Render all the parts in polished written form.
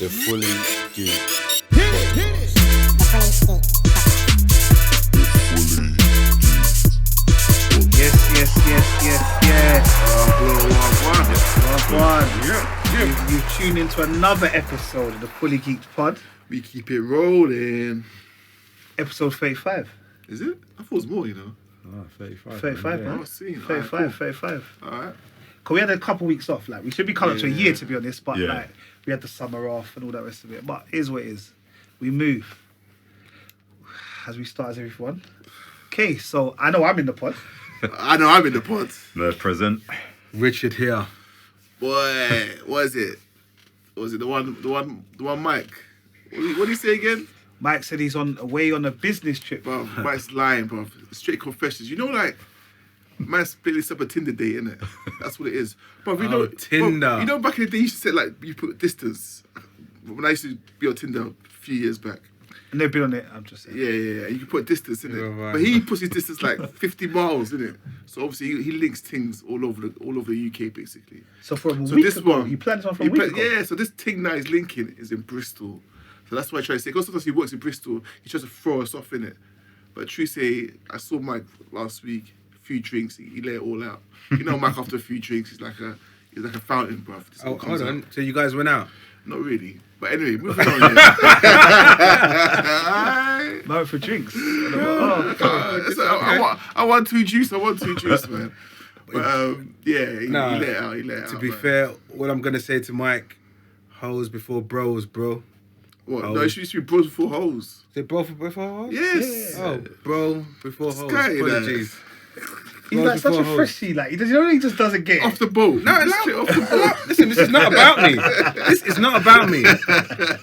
The Fully Geeked. Yes. You tune into another episode of the Fully Geeked Pod. We keep it rolling. Episode 35. Is it? I thought it was more, you know. Oh, 35. 35, man. I was seeing. 35. Alright. Because we had a couple weeks off. Like, we should be coming up to a year, to be honest. But, Yeah. like, we had the summer off and all that rest of it. But here's what it is. We move. As we start as everyone. Okay, so I know I'm in the pod. I know I'm in the pod. The present. Richard here. Boy, what is it? Was it the one Mike? What did he say again? Mike said he's away on a business trip. Bro, Mike's lying, bro. Straight confessions. You know, like, Mike's playing this up a Tinder day, innit? That's what it is. Bro, you know, Tinder. Bro, you know, back in the day, you used to say, like, you put distance. When I used to be on Tinder a few years back. And they've been on it, I'm just saying. Yeah. You can put distance in it, Right. but he puts his distance like 50 miles in it. So obviously he links things all over the UK basically. So from a So week this ago, one, you planned this one from a week ago? Yeah. So this thing now he's linking is in Bristol. So that's why I try to say. Because sometimes he works in Bristol, he tries to throw us off in it. But true say, I saw Mike last week. A few drinks, he let it all out. You know, Mike after a few drinks, he's like a fountain, bruv. This all Oh, comes hold on. out. So you guys went out? Not really. But anyway, moving on. Yeah. No, for drinks. I want two juice, man. But yeah, he let it out. To be man. fair, what I'm going to say to Mike, hoes before bros, bro. What? Oh. No, it should be bros before hoes. Is it bro before hoes? Yes. Oh, bro before hoes. guy, Apologies. He's like such a freshie, like he just doesn't get it. Off the boat. No, Straight off the boat. Listen, this is not about me. This is not about me.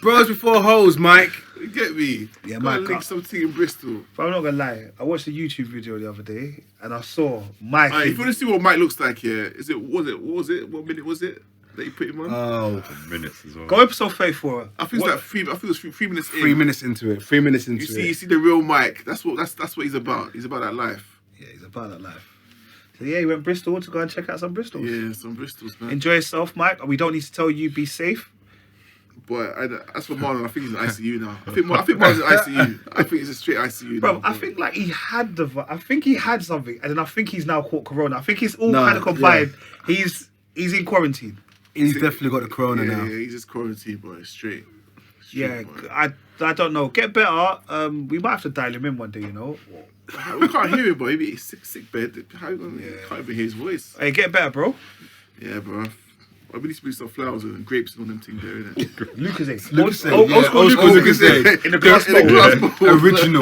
Bros before hoes, Mike. You get me? Yeah, Gotta Mike. link something in Bristol. But I'm not gonna lie, I watched a YouTube video the other day and I saw Mike. Alright, if you want to see what Mike looks like here, what minute was it that you put him on? Oh, Minutes as well. Go episode 34. I think it's like three minutes in. 3 minutes into it. 3 minutes into You it. see the real Mike. That's what he's about. He's about that life. Yeah, he's about that life. So yeah, he went Bristol to go and check out some Bristols. Yeah, some Bristols, man. Enjoy yourself, Mike. We don't need to tell you, be safe. Boy, as for Marlon, I think he's in ICU now. I think Marlon's in ICU. I think he's a straight ICU Bro, now. I think like he had something, and then I think he's now caught corona. I think it's all No, kind of combined. He's in quarantine. He's definitely got the corona now. Yeah, he's just quarantined, boy. Straight. Yeah, boy. I don't know. Get better. We might have to dial him in one day, you know. We can't hear him, boy. He's sick bed. How you gonna can't even hear his voice? Hey, get better, bro. Yeah, bro. I really speak some flowers and grapes and all them things there, innit? Lucozade. Lucozade, Old yeah, school old school Lucozade. Lucozade. In the glass bowl. Original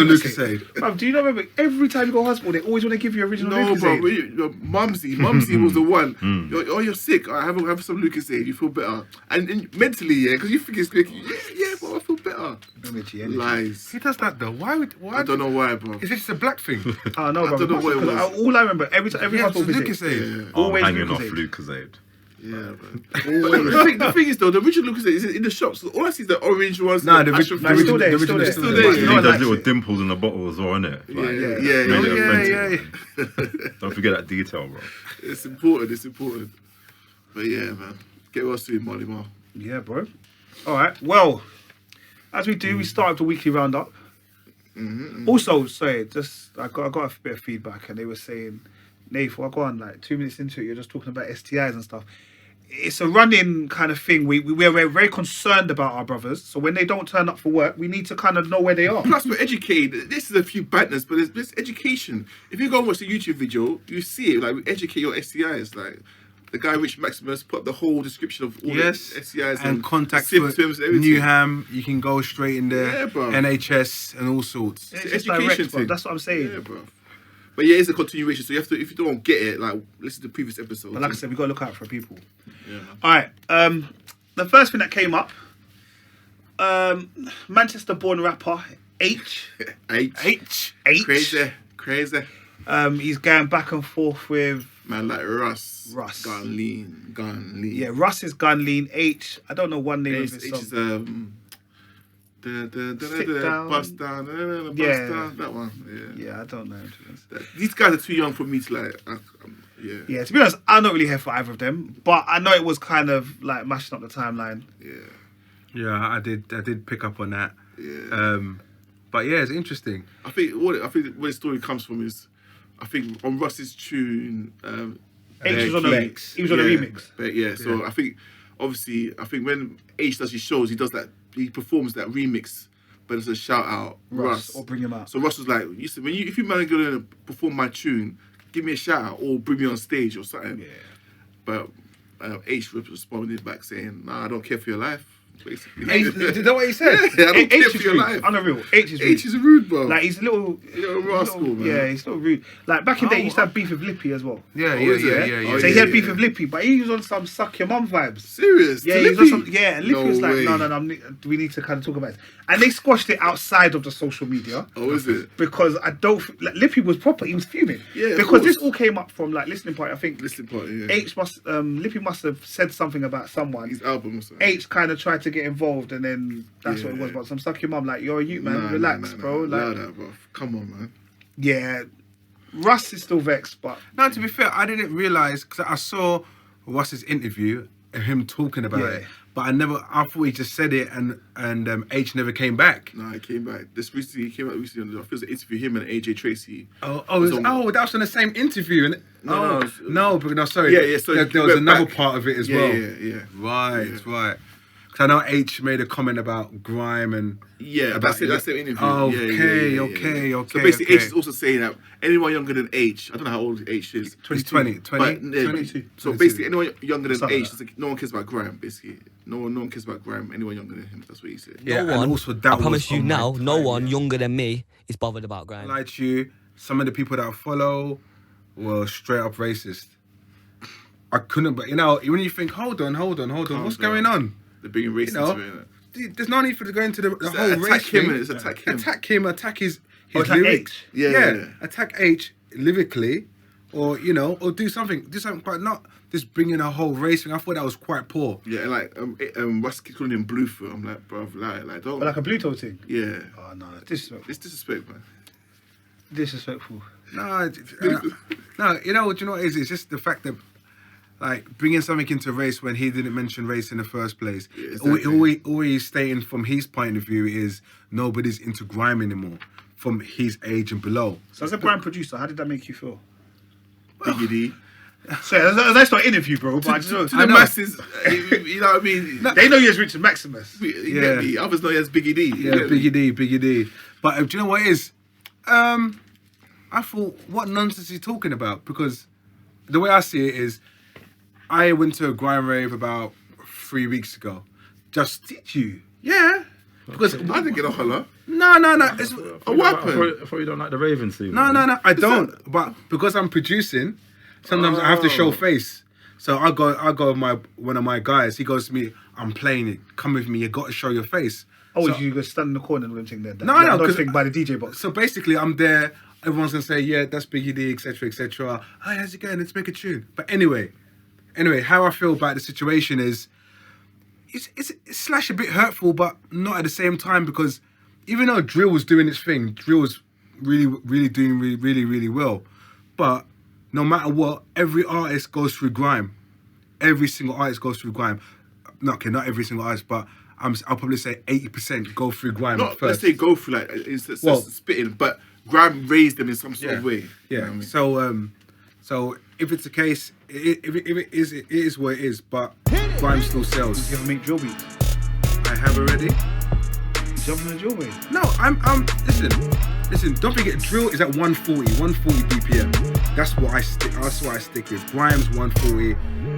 Lucozade. Bruv, do you not remember every time you go to hospital, they always want to give you original No, bro. Lucozade? Mumsy was the one. You're sick. I have some Lucozade. You feel better. And mentally, yeah, because you think it's quick. Yeah, bro, I feel better. Lies. He does that though. Why? I don't know why, bro. Is it just a black thing? Oh no, bro. I don't know what it was. All I remember, every Yeah, hospital visit, Lucozade. I'm always hanging off Lucozade. Lucozade. Yeah, man. The thing is, though, the original Lucozade is in the shops. All I see is the orange ones. Nah, the the actual original still there, the still original there. is Still still there. there. You No need one those likes little it. dimples in the bottle as well, innit? Yeah. Like, Don't forget that detail, bro. It's important. But yeah, man. Get well soon, Molly Mar. Yeah, bro. All right. Well, as we do, we start with the weekly roundup. Also, sorry, I got a bit of feedback, and they were saying, Nath, I go on like 2 minutes into it, you're just talking about STIs and stuff. It's a running kind of thing. We're very concerned about our brothers, so when they don't turn up for work, we need to kind of know where they are. Plus, we're educated. This is a few banters, but there's education. If you go and watch the YouTube video, you see it. Like, we educate your STIs. Like, the guy Rich Maximus put up the whole description of all the STIs and contact symptoms, for everything. Newham. You can go straight in there. Yeah, bro. NHS and all sorts. It's It's just education direct, bro. thing. That's what I'm saying. Yeah, bro. But yeah, it's a continuation. So you have to, if you don't get it, like, listen to the previous episodes. But like I said, we got to look out for people. Yeah, man. All right. The first thing that came up, Manchester-born rapper aitch. H. Crazy. He's going back and forth with Man, like Russ. Gun lean. Yeah, Russ is gun lean. H. I don't know one name of his H song. is Sit down. bust down, Yeah. down, that one. Yeah, I don't know. These guys are too young for me to like. Yeah. Yeah, to be honest, I'm not really here for either of them, but I know it was kind of like mashing up the timeline. Yeah. Yeah, I did pick up on that. Yeah. But yeah, it's interesting. I think where the story comes from is, I think on Russ's tune, H was on a remix. But yeah, so I think obviously when H does his shows, he performs that remix, but it's a shout out Russ or bring him out. So Russ was like, if you man are gonna perform my tune, give me a shout out or bring me on stage or something. Yeah. But H responded back saying, "Nah, I don't care for your life." Basically. Is that what he said? Yeah, I don't care H for is your rude. life. Unreal. H is rude. H is rude, bro. Like he's a little rascal, man. Yeah, he's a little rude. Like back in the day, he used to have beef with Lippy as well. Yeah. So he had beef with Lippy, but he was on some suck your mum vibes. Serious? Yeah, To he was Lippy? on some. Yeah, and Lippy was like, way. no, we need to kind of talk about it. And they squashed it outside of the social media. Oh, is it? Because I don't. Lippy was proper. He was fuming. Yeah, of because course. this all came up from like listening party. I think Listening party, yeah. Lippy must have said something about someone. His album or something. H kind of tried to get involved, and then that's what it was. But some stuck your mum like, you're a youth man, relax, bro. Like, Allow that, bro. Come on, man. yeah, Russ is still vexed, but No, to be fair, I didn't realise because I saw Russ's interview and him talking about it, but I thought he just said it and H never came back. No, he came back. He came out recently. I feel the interview him and AJ Tracy. That was on the same interview. And sorry. Yeah. So there was another part of it as well. Yeah. Right. Because I know H made a comment about grime and That's the interview. Okay. So basically, H is also saying that anyone younger than H, I don't know how old H is. 20. So basically, anyone younger than H, no one cares about grime. Basically, no one cares about grime. Anyone younger than him, that's what he said. Yeah, No one, and also that I promise was you on now, my no time, one yeah. younger than me is bothered about grime. Lie to you, some of the people that I follow were straight up racist. I couldn't, but when you think, hold on, what's going on? They're bringing race into it. There's no need for to go into the whole Attack race him, thing. it's attack him. Attack his attack lyrics. H. Yeah. Attack H lyrically, or do something, but not just bringing a whole race thing. I thought that was quite poor. Yeah, and like Russ keeps calling him Bluefoot. I'm like, bro, like don't. but like a Bluetooth thing. Yeah. Oh no, disrespectful. It's disrespect, man. Disrespectful. No, you know what it is? It's just the fact that like bringing something into race when he didn't mention race in the first place. Yeah, exactly. All he's stating from his point of view is nobody's into grime anymore from his age and below. So as a grime producer, how did that make you feel? Biggie D. So that's not an interview, bro. But I just To the masses, you know what I mean? they know you as Richard Maximus. You get me? Others know you as Biggie D. Yeah, Biggie D. But do you know what it is? I thought, what nonsense is he talking about? Because the way I see it is, I went to a grime rave about 3 weeks ago. Did you? Yeah. Because I didn't get a holler. No. It's, What happened? I thought you don't like the Raven scene. no, I don't. But because I'm producing, sometimes I have to show face. So I go with one of my guys. He goes to me, I'm playing it. Come with me. You got to show your face. Oh, So- you go stand in the corner and thing there? No, Don't 'cause- think by the DJ box. So basically, I'm there. Everyone's gonna say, "Yeah, that's Biggie D, etc., etc." Hi, how's it going? Let's make a tune. But anyway, how I feel about the situation is, it's slash a bit hurtful, but not at the same time, because even though drill was doing its thing, drill was really doing really well. But no matter what, every artist goes through grime. Every single artist goes through grime. Not every single artist, but I'll probably say 80% go through grime at Not first. let's say go through like it's spitting, but grime raised them in some sort of way. Yeah. You know what I mean? So if it's the case, if it is what it is. But grime still sells. You ever make drill beats? I have already. You jumping in a drill beat? No, I'm listen. Don't forget, drill is at 140 BPM. That's what I stick with. Grime's 140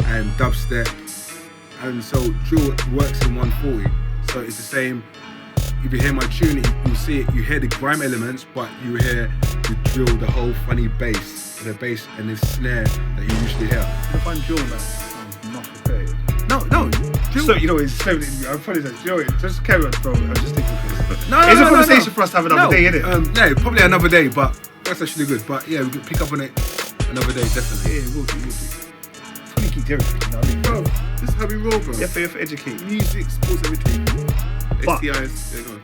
and dubstep, and so drill works in 140. So it's the same. If you hear my tune, you see it. You hear the grime elements, but you hear the drill, the whole funny bass, the bass and the snare that you usually hear. I find drill that not prepared. No, drill. So, it's slowly in I apologize. Just carry on, bro. I'm just thinking this. No, It's a conversation for us to have another day, innit? Yeah, probably another day, but that's actually good. But yeah, we can pick up on it another day, definitely. Yeah, we'll do. Fully geeked everything, you know what I mean? Bro, this is how we roll, bro. You have to educate. Music, sports, everything. But- STIs, go on.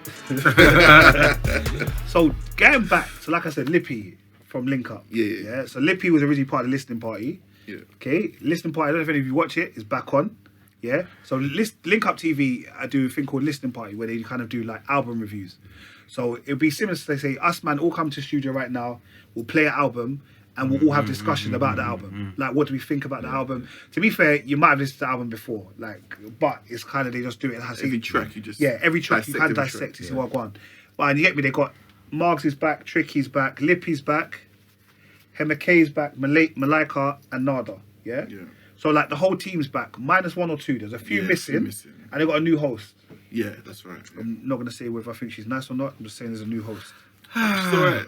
So, getting back, so like I said, Lippy from Link Up. Yeah. So, Lippy was originally part of the Listening Party. Yeah. Okay, Listening Party, I don't know if any of you watch it, is back on. Yeah. So Link Up TV, I do a thing called Listening Party where they kind of do like album reviews. So it'll be similar to, they say, us man all come to the studio right now, we'll play an album and we'll all have discussion about the album. Like, what do we think about the album? To be fair, you might have listened to the album before, like, but it's kind of, they just do it. Every track you just... Yeah, every track you can dissect to see what I want. But and you get me, they got Margs is back, Tricky's back, Lippy's back, Hemekay's back, Malika and Nada. Yeah? So like the whole team's back, minus one or two. There's a few missing, and they got a new host. Yeah, that's right. Yeah. I'm not gonna say whether I think she's nice or not. I'm just saying there's a new host. She's alright.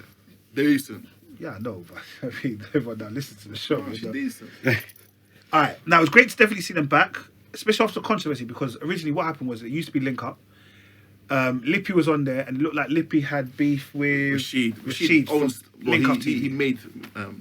They're decent. Yeah, I know, but I mean, everyone that listens to the show. She's decent. All right, now it was great to definitely see them back, especially after the controversy, because originally what happened was it used to be Link Up. Lippy was on there, and it looked like Lippy had beef with Rashid owns, Link Up TV. He made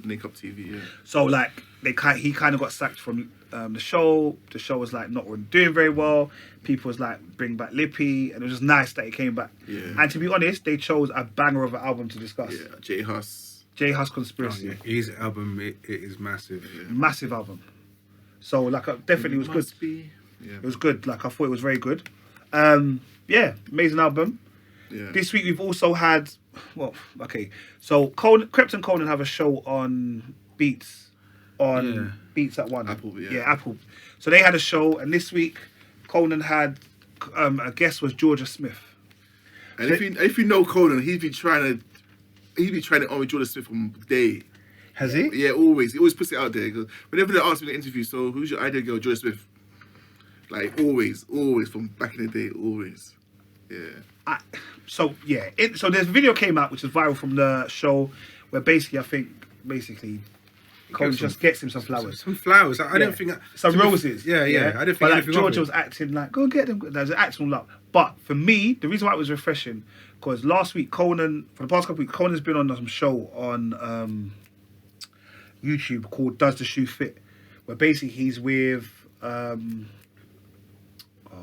Link Up TV, yeah. So like he kind of got sacked from the show. The show was like not really doing very well. People was like, bring back Lippy, and it was just nice that he came back. Yeah. And to be honest, they chose a banger of an album to discuss. Yeah, J Hus Conspiracy. Oh, yeah. His album it is massive. Yeah. Massive album. So like definitely was good. Yeah. It was good. Like I thought it was very good. Yeah, amazing album. Yeah. This week we've also had, well, okay. So Krept and Conan have a show on Beats Beats at 1. Apple, yeah. Yeah, Apple. So they had a show, and this week Conan had a guest was JorjaSmith. And if you know Conan, he's been trying to own JorjaSmith from day. Has he? Yeah, always. He always puts it out there. Whenever they ask me in the interview, so who's your ideal girl, JorjaSmith? Like always from back in the day, always. Yeah. So there's a video came out which is viral from the show where basically Conan just gets him some flowers. Some flowers. I don't think... Some roses. Yeah. I didn't think like anything Georgia of was acting like, go get them. There's an acting all up. But for me, the reason why it was refreshing, because last week Conan, for the past couple of weeks, Conan's been on some show on YouTube called Does the Shoe Fit? Where basically he's with,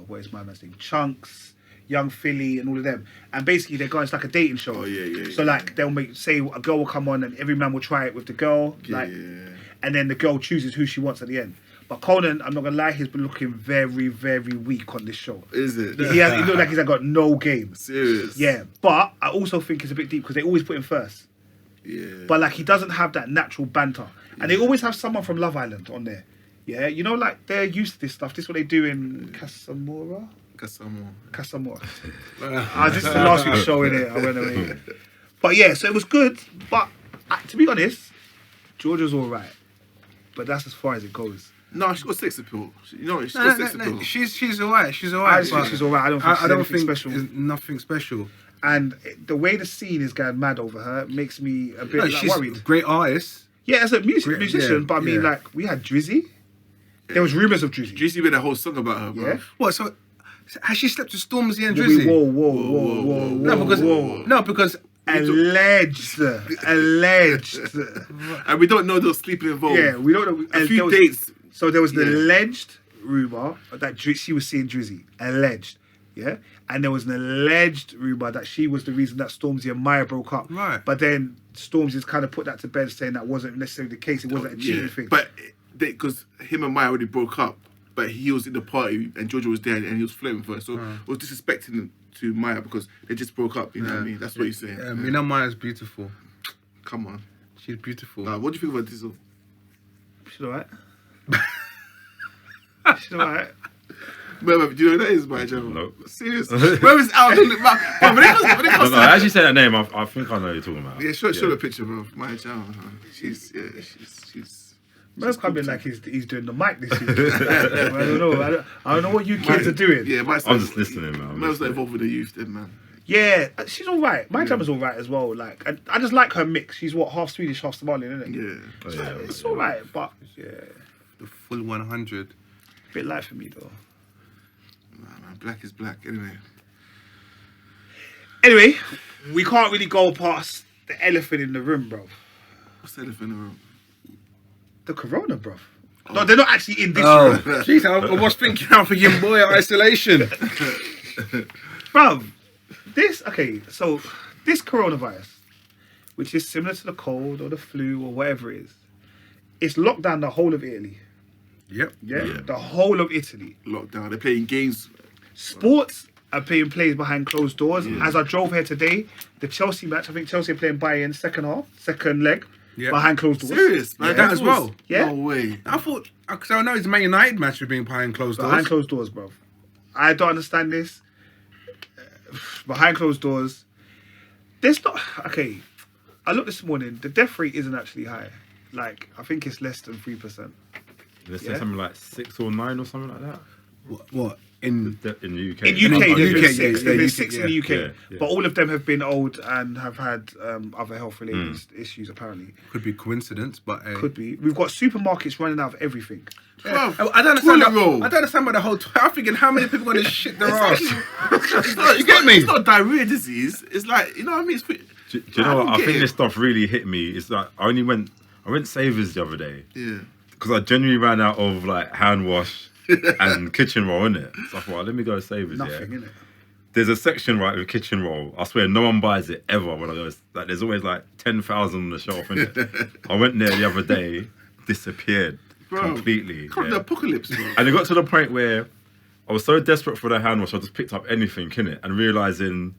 what is my man's name? Chunks, Young Philly, and all of them. And basically they're going, it's like a dating show. Oh, yeah. So like they'll say a girl will come on and every man will try it with the girl. And then the girl chooses who she wants at the end. But Conan, I'm not gonna lie, he's been looking very, very weak on this show. Is it? He looked like he's got no game. Serious? Yeah, but I also think it's a bit deep because they always put him first. Yeah. But like he doesn't have that natural banter. And they always have someone from Love Island on there. Yeah, you know, like they're used to this stuff. This is what they do in Casamora. This is the last week's show in it. I went away. But yeah, so it was good. But to be honest, Georgia's all right. But that's as far as it goes. No, she's got sex appeal. She's got sex appeal. She's alright. She's alright. I think she's all right. I don't think special. There's nothing special. And the way the scene is going mad over her makes me a bit she's worried. A great artist. Yeah, as a musician, but I mean, like, we had Drizzy. There was rumours of Drizzy. Drizzy made a whole song about her, bro. Yeah. What, so has she slept with Stormzy and Drizzy? Whoa. Because alleged. And we don't know those sleeping involved. Yeah, we don't know. A few dates. So there was the alleged rumour that she was seeing Drizzy. Alleged. Yeah? And there was an alleged rumour that she was the reason that Stormzy and Maya broke up. Right. But then Stormzy's kind of put that to bed, saying that wasn't necessarily the case. It wasn't a cheating thing. But because him and Maya already broke up, but he was in the party and Georgia was there and he was flirting with her. So it was disrespecting to Maya because they just broke up. You know what I mean? That's what he's saying. Yeah, you know Maya's beautiful. Come on. She's beautiful. What do you think about this? She's alright. She's alright. Do you know who that is, Maya Jama? No. Serious? Where is Al? No, as you say that name, I think I know who you're talking about. Yeah, show the picture, bro. Maya Jama. She's. Man's coming like he's doing the mic this week. I don't know what you kids are doing. Yeah, I'm just listening, man. Man's not involved with the youth, then, man. Yeah, she's all right. My Jama's all right as well. Like, I just like her mix. She's half Swedish, half Somalian, isn't it? Yeah. It's all right, but yeah, The full 100. bit light for me though. Nah, man, black is black. Anyway, we can't really go past the elephant in the room, bro. What's the elephant in the room? The corona, bro. No, they're not actually in this room. Jeez, I was thinking I'm thinking, boy, isolation. Bruv, this coronavirus, which is similar to the cold or the flu or whatever it is, it's locked down the whole of Italy. Yep. Yeah? The whole of Italy. Lockdown. They're playing games. Sports are being played behind closed doors. As I drove here today, the Chelsea match, I think Chelsea are playing Bayern second leg, behind closed doors. Serious, man. That as well. Yeah. No way. I thought, because I know it's Man United match was being behind closed doors. Behind closed doors, bro. I don't understand this. Behind closed doors. There's not... Okay, I looked this morning. The death rate isn't actually high. Like, I think it's less than 3%. Let's say something like 6 or 9 or something like that. What? In The- in the UK. In UK, there's been UK, six. yeah, There's been UK, 6 in the UK. Yeah. But all of them have been old and have had other health-related issues, apparently. could be coincidence, but Could be. We've got supermarkets running out of everything. Bruv, I don't understand. toilet roll. I don't understand about the whole. I'm thinking, how many people are going to shit their ass? You get me? It's not diarrhea disease. It's like, you know what I mean? It's pretty, Do you know what? I get think it. this stuff really hit me. It's like I went Savers the other day Yeah. because I genuinely ran out of like hand wash and kitchen roll in it. So I thought, let me go to Savers. Nothing, yeah. innit? There's a section right with kitchen roll. I swear no one buys it ever when I go. Like there's always like 10,000 on the shelf in it. I went there the other day, disappeared completely. Come yeah. the apocalypse, bro. And it got to the point where I was so desperate for the hand wash, I just picked up anything in it and realizing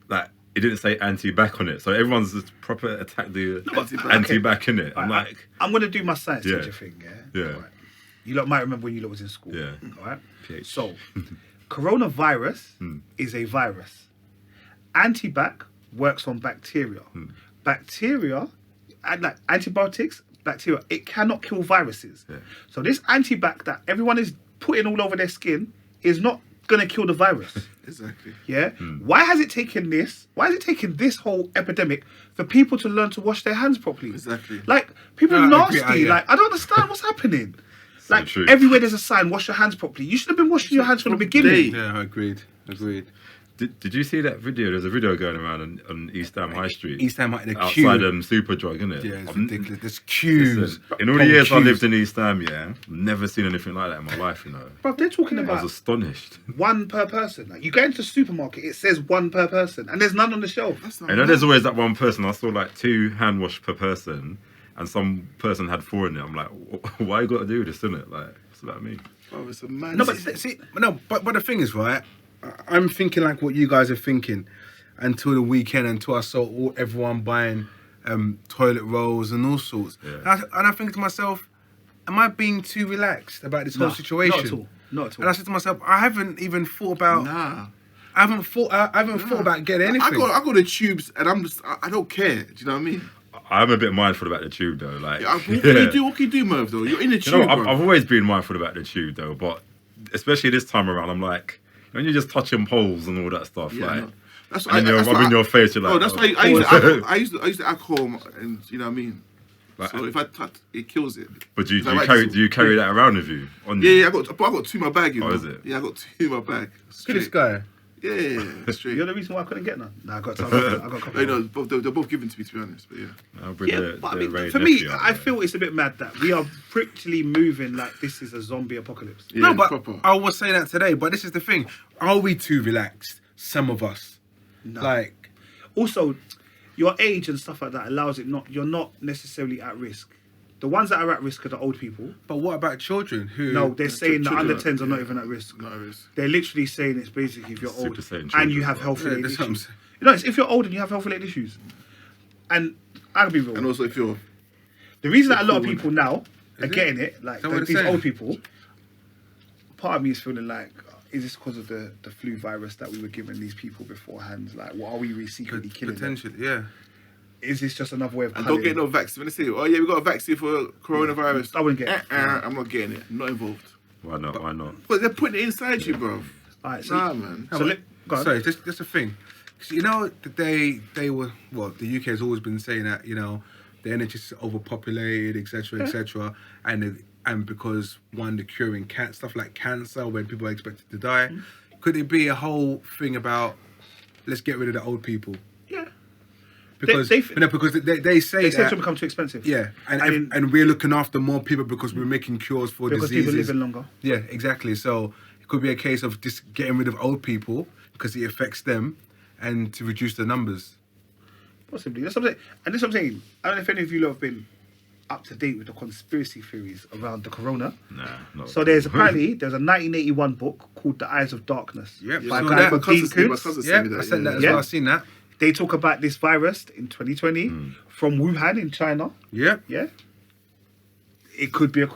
that it didn't say anti-back on it. So everyone's just proper attacked the anti-back in it. I'm Right, like, I'm going to do my science Yeah. teacher thing, yeah? Yeah. Right. You lot might remember when you lot was in school. Yeah. All right? PH. So, coronavirus is a virus. Anti-bac works on bacteria. Bacteria, and like antibiotics, bacteria, it cannot kill viruses. Yeah. So this anti-bac that everyone is putting all over their skin is not going to kill the virus. Exactly. Yeah. Why has it taken this? Why has it taken this whole epidemic for people to learn to wash their hands properly? Exactly. Like people are I agree, nasty. yeah. Like I don't understand what's happening. Like true. everywhere there's a sign, wash your hands properly. You should have been washing your hands from the beginning. Yeah, agreed. Did you see that video? There's a video going around on East Ham High Street. East Ham, the queue. outside Superdrug, isn't it? Yeah, it's ridiculous. There's queues. Listen, in all the years I lived in East Ham, yeah, never seen anything like that in my life, you know. But they're talking I was about astonished. one per person. Like you go into the supermarket, it says one per person, and there's none on the shelf. That's not I know there's always that one person. I saw like 2 hand wash per person, and some person had 4 in it. I'm like, why you got to do this, innit? Like, what's that mean? Oh, it's a man. No, but but the thing is, right? I'm thinking like what you guys are thinking until the weekend, until I saw everyone buying toilet rolls and all sorts. Yeah. And I think to myself, am I being too relaxed about this whole situation? Not at all. Not at all. And I said to myself, I haven't even thought about. Nah. I haven't thought about getting anything. I go to tubes and I don't care. Do you know what I mean? I'm a bit mindful about the tube though. Like, What can you do? What can you do, Merv? Though you're in the You tube, know, bro. I've always been mindful about the tube though, but especially this time around, I'm like, when you're just touching poles and all that stuff, Yeah, like, no. That's and then you're rubbing your face, you're like, Oh, that's why I use the alcohol, and you know what I mean. Like- So if I touch, it kills it. But do So I like do this- you carry that around with you? On you? Yeah, I got 2 in my bag. You know? Oh, is it? Yeah, I got 2 in my bag. This Straight. guy. Yeah, straight. You're the reason why I couldn't get none. Nah, I got a couple. No, they're both given to me, to be honest. But yeah. I'll bring Yeah, the but I mean, Ray for me, nephew out I there. feel it's a bit mad that we are literally moving like this is a zombie apocalypse. Yeah, No, but proper. I was saying that today. But this is the thing: are we too relaxed? Some of us, No. like, Also, your age and stuff like that allows it not. You're not necessarily at risk. The ones that are at risk are the old people. but what about children who? No, they're saying that children under are- 10s are not yeah. even at risk. No, it is. They're literally saying it's basically if you're Super old saying and children, you have bro. health-related that's what I'm issues. saying. You know, it's if you're old and you have health-related issues. And I'll be real. And also, if you're The reason that a lot of people now are it? getting it, like Is that what these they're old saying? people, part of me is feeling like, is this because of the flu virus that we were giving these people beforehand? Like, what are we really secretly killing them? Potentially, yeah. Is this just another way of and culling? don't get no vaccine. When they say, "Oh yeah, we got a vaccine for coronavirus," I wouldn't get it. I'm not getting it. I'm not involved. Why not? Why not? But they're putting it inside you, bro. Alright, so, Nah, man. so go on. Sorry, that's the thing. 'Cause you know, they were, well, the UK has always been saying that, you know, the NHS is overpopulated, etc., etc., and because the curing stuff like cancer when people are expected to die, could it be a whole thing about let's get rid of the old people? Yeah. Because They- because they say They said that, to become too expensive. yeah, and, I mean- and we're looking after more people because we're making cures for Because diseases. people living longer. Yeah, exactly. So it could be a case of just getting rid of old people because it affects them, and to reduce the numbers. Possibly. That's what I'm saying. And that's what I'm saying. I don't know if any of you lot have been up to date with the conspiracy theories around the corona. Nah, not So there's a 1981 book called The Eyes of Darkness. Yep, by a saw guy that. called Dean Koontz. Yeah, I sent that as well. I've seen that. They talk about this virus in 2020 from Wuhan in China. Yeah. Yeah. It could be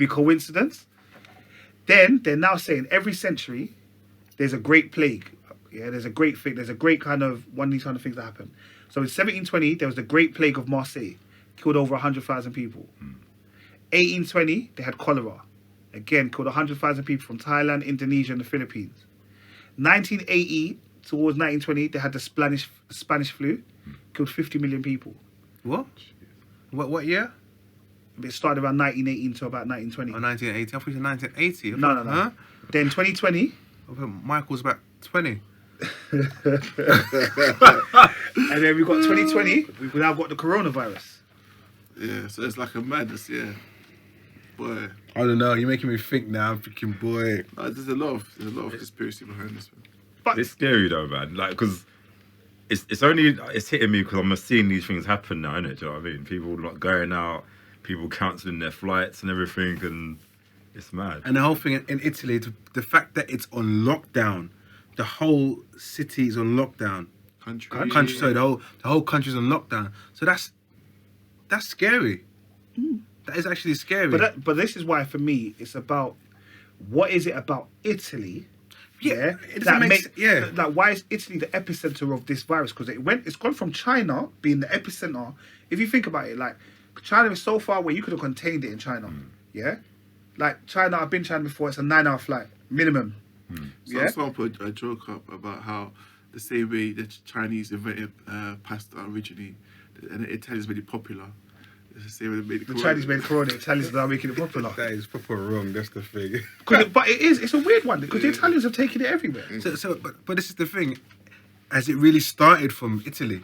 coincidence. Then they're now saying every century there's a great plague. Yeah, there's a great thing. There's a great kind of one of these kind of things that happen. So in 1720 there was the Great Plague of Marseille, killed over 100,000 people. 1820 they had cholera, again killed 100,000 people from Thailand, Indonesia, and the Philippines. 1980 towards 1920 they had the Spanish flu, killed 50 million people. What? What year? It started around 1918 to about 1920. Oh, 1980. I thought it was 1980. No. Huh? Then 2020. I thought Michael's about 20. And then we've got 2020. We've now got the coronavirus. Yeah, so it's like a madness, yeah. Boy. I don't know. You're making me think now. I'm thinking, boy. There's a lot of conspiracy behind this, man. But it's scary though, man. Like, because it's hitting me because I'm seeing these things happen now, innit? Do you know what I mean? People not going out, people cancelling their flights and everything, and it's mad. And the whole thing in Italy, the fact that it's on lockdown, the whole city is on lockdown. Sorry, the whole country's on lockdown. So that's scary. That is actually scary. But this is why, for me, it's about what is it about Italy? Yeah, it doesn't make sense. Like, why is Italy the epicenter of this virus? Because it's gone from China being the epicenter. If you think about it, like China is so far away, you could have contained it in China. Yeah, like China, I've been to China before. It's a 9-hour flight minimum. So someone put a joke up about how the same way the Chinese invented pasta originally, and the Italians made it popular. It's the same way they made The Chinese made corona, the Italians are now making it popular. That is proper wrong. That's the thing. But it's a weird one because the Italians have taken it everywhere. But this is the thing. Has it really started from Italy?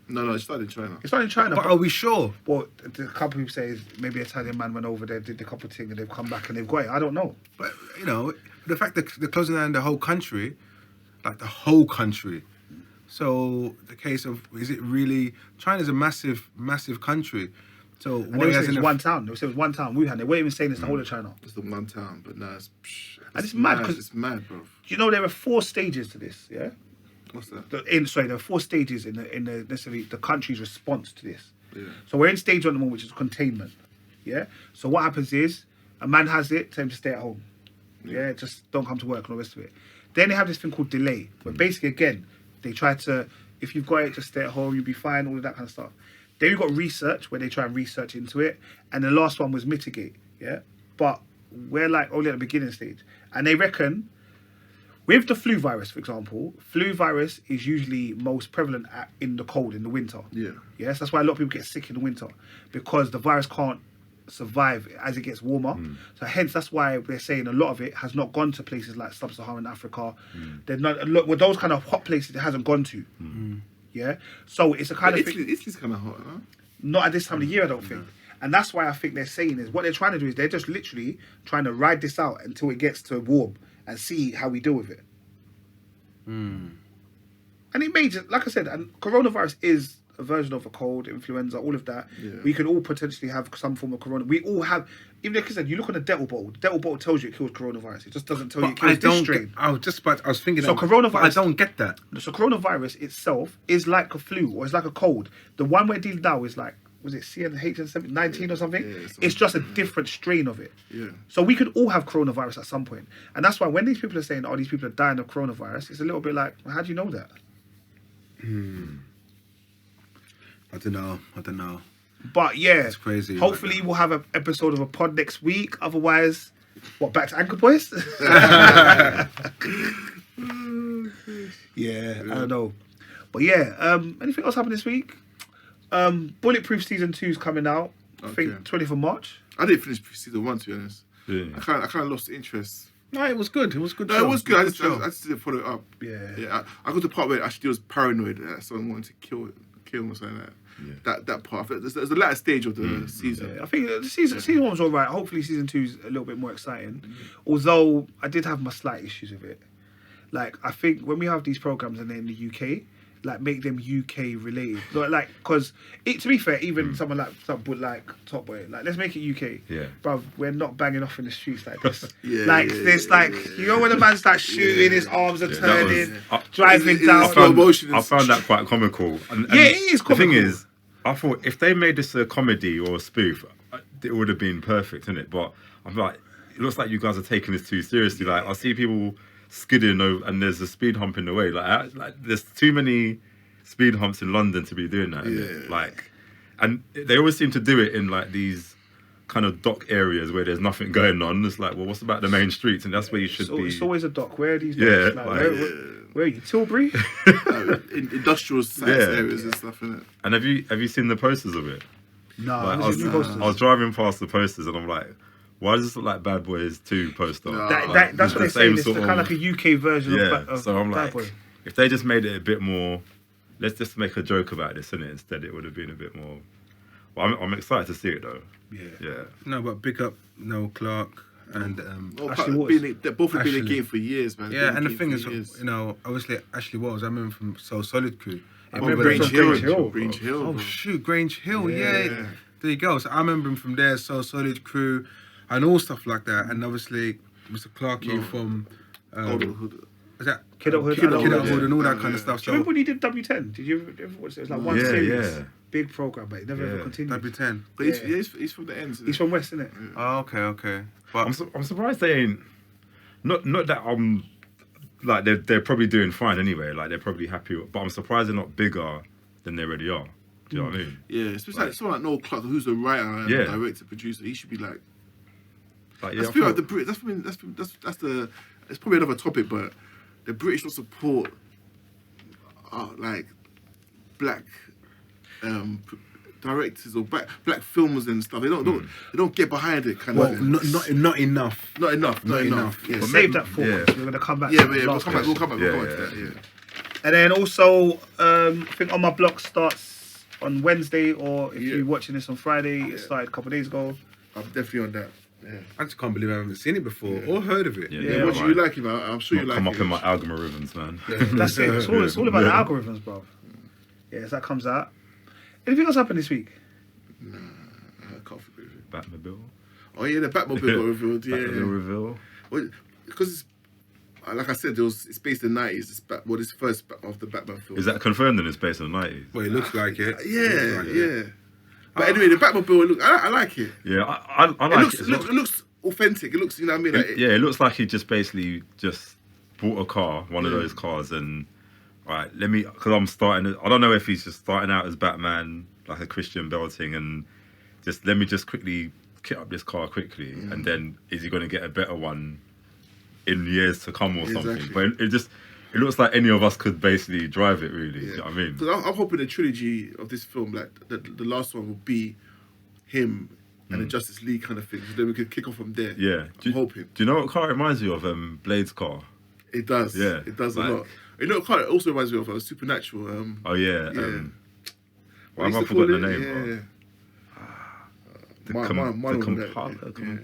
No, it started in China. It's not in China. But are we sure? Well, a couple people say maybe an Italian man went over there, did a couple of things, and they've come back and they've got it. I don't know. But, the fact that they're closing down the whole country, like the whole country. So the case of, is it really... China's a massive, massive country. So and they said it was one town. They said it was one town, Wuhan. They weren't even saying it's the whole of China. It's the one town, but no, it's mad because... It's mad, bro. Do you know there are 4 stages to this, yeah? What's that? There are 4 stages in the country's response to this. Yeah. So we're in stage 1 at the moment, which is containment. Yeah. So what happens is a man has it, tell him to stay at home. Yeah. Just don't come to work and all the rest of it. Then they have this thing called delay, where basically again they try to, if you've got it, just stay at home, you'll be fine, all of that kind of stuff. Then you've got research, where they try and research into it, and the last one was mitigate. Yeah. But we're like only at the beginning stage, and they reckon. With the flu virus, for example, flu virus is usually most prevalent in the cold, in the winter. Yeah. Yes, that's why a lot of people get sick in the winter, because the virus can't survive as it gets warmer. So hence, that's why they're saying a lot of it has not gone to places like Sub-Saharan Africa. They're not, with those kind of hot places it hasn't gone to. Yeah. So it's a kind of thing. Italy's kind of hot, huh? Not at this time of the year, I don't think. And that's why I think they're saying is what they're trying to do is they're just literally trying to ride this out until it gets to warm. And see how we deal with it. And it may just, like I said, and coronavirus is a version of a cold, influenza, all of that. Yeah. We could all potentially have some form of corona. We all have, even like I said, you look on the Dettol bottle tells you it kills coronavirus. It just doesn't tell you it kills this strain. I was thinking so coronavirus, I don't get that. So coronavirus itself is like a flu or it's like a cold. The one we're dealing now is like, was it CNH19 or something? Yeah, it's just a different strain of it. Yeah. So we could all have coronavirus at some point. And that's why when these people are saying, oh, these people are dying of coronavirus, it's a little bit like, well, how do you know that? I don't know. But yeah, it's crazy. Hopefully we'll have an episode of a pod next week. Otherwise, back to Anchor Boys? Yeah, I don't know. But yeah, anything else happened this week? Bulletproof season 2 is coming out. I think 20th of March. I didn't finish season 1, to be honest. Yeah. I kind of lost interest. No, it was good. It was good. No, it was good. I just didn't follow it up. Yeah. I got to the part where actually was paranoid that someone wanted to kill him or something like that. That part. There's the latter stage of the season. Yeah. I think the season 1 was all right. Hopefully season 2 is a little bit more exciting. Although I did have my slight issues with it. Like, I think when we have these programs and they're in the UK, like make them UK related. Like, because to be fair, even someone like Top Boy, like let's make it UK. Yeah. Bruv, we're not banging off in the streets like this. Yeah, like yeah, there's yeah, like yeah, you know when the man starts shooting, his arms are that turning, was- driving It's down. slow motion. I found that quite comical. And Yeah, it is The thing comical. is, I thought if they made this a comedy or a spoof, it would have been perfect, innit? But I'm like, it looks like you guys are taking this too seriously. Like, I see people skidding over, and there's a speed hump in the way. Like there's too many speed humps in London to be doing that. innit? Yeah. Like, and they always seem to do it in like these kind of dock areas where there's nothing going on. It's like, well, what's about the main streets? And that's where you should be. It's always a dock. Where are these? Yeah, docks? Like, like- where are you? Tilbury? In industrial sites Yeah. areas and stuff, innit? And have you seen the posters of it? No, Like, I I was driving past the posters and I'm like, why does this look like Bad Boys 2 poster? No. Like, that's it's what they the say. same It's sort kind of of- like a UK version Yeah, of so I'm Bad like, Boy. if they just made it a bit more, let's just make a joke about this, innit? Instead, it would have been a bit more. Well, I'm excited to see it though. Yeah. No, but big up Noel Clark and Ashley Watts. They've both been in the Ashley. game for years, man. yeah, Been in and the game thing for is, years. you know, obviously Ashley Watts. I remember from So Solid Crew. I Oh, remember Grange from Hill. Grange Hill. Grange Hill. Oh bro. shoot, Grange Hill, yeah. Yeah. There you go. So I remember him from there, So Solid Crew, and all stuff like that. And obviously Mr. Clarkey No. from Hold on, hold on. is that Kid Up Hood, Kid Up Adult Hood, Hood, and all that yeah. kind of stuff. Do you So remember when he did W10? Did you ever watch it? It was like one Yeah, series. yeah. Big program, but it never ever Yeah. continued. W10. But Yeah. he's from the ends. He's from West, isn't it? Oh, okay. But I'm surprised they ain't. Not that I'm. Like they're probably doing fine anyway. Like they're probably happy, but I'm surprised they're not bigger than they already are. Do you know what I mean? Yeah, especially like someone like Noel Clark, who's a writer and Yeah. director, producer. He should be like. Like, That's I feel like thought- the Brit. That's the. It's probably another topic, but the British don't support, like, black, directors or black filmers and stuff. They don't get behind it. Kind well, of. not enough. Not enough. Not enough. enough. Yeah. But Save maybe- that for yeah. us. We're gonna come back. Yeah, to but the yeah, we'll last come back. We'll question. come back. We'll Yeah, come back to yeah. that. Yeah. And then also, I think On My Block starts on Wednesday, or if Yeah. you're watching this on Friday, Yeah. it started a couple of days ago. I'm definitely on that. Yeah. I just can't believe I haven't seen it before or heard of it. Yeah, Yeah, What right. you like him? I'm sure you like come it. up in my algorithms, man. That's it. It's all about the algorithms, bro. Yeah, so that comes out. Anything else happened this week? I can't forget it. Batmobile. Oh yeah, the Batmobile got revealed. Yeah, Batmobile reveal. well, because it's, like I said, it's based in the 90s. It's first of the Batman film. Is that confirmed in it's based on the 90s? Well, it looks like it. Yeah, Looks like it. yeah. But anyway, the Batmobile, I like it. Yeah, I It like it. looks authentic. It looks, you know what I mean? Like, Yeah, it looks like he just basically just bought a car, one of those cars, and right, because I don't know if he's just starting out as Batman, like a Christian Bale thing, and let me quickly kit up this car quickly, and then is he going to get a better one in years to come or something? Exactly. But it looks like any of us could basically drive it, really. Do you know what I mean? Because I'm hoping the trilogy of this film, like the last one, will be him and the Justice League kind of thing. So then we could kick off from there. Yeah. I'm hoping. Do you know what car it reminds you of? Blade's car. It does. Yeah, It does like- a lot. You know what car it also reminds me of? Supernatural. Oh yeah. Yeah. Why have What I used to call forgotten the it? name? Yeah. The Mine- com- mine- mine the on that, compar-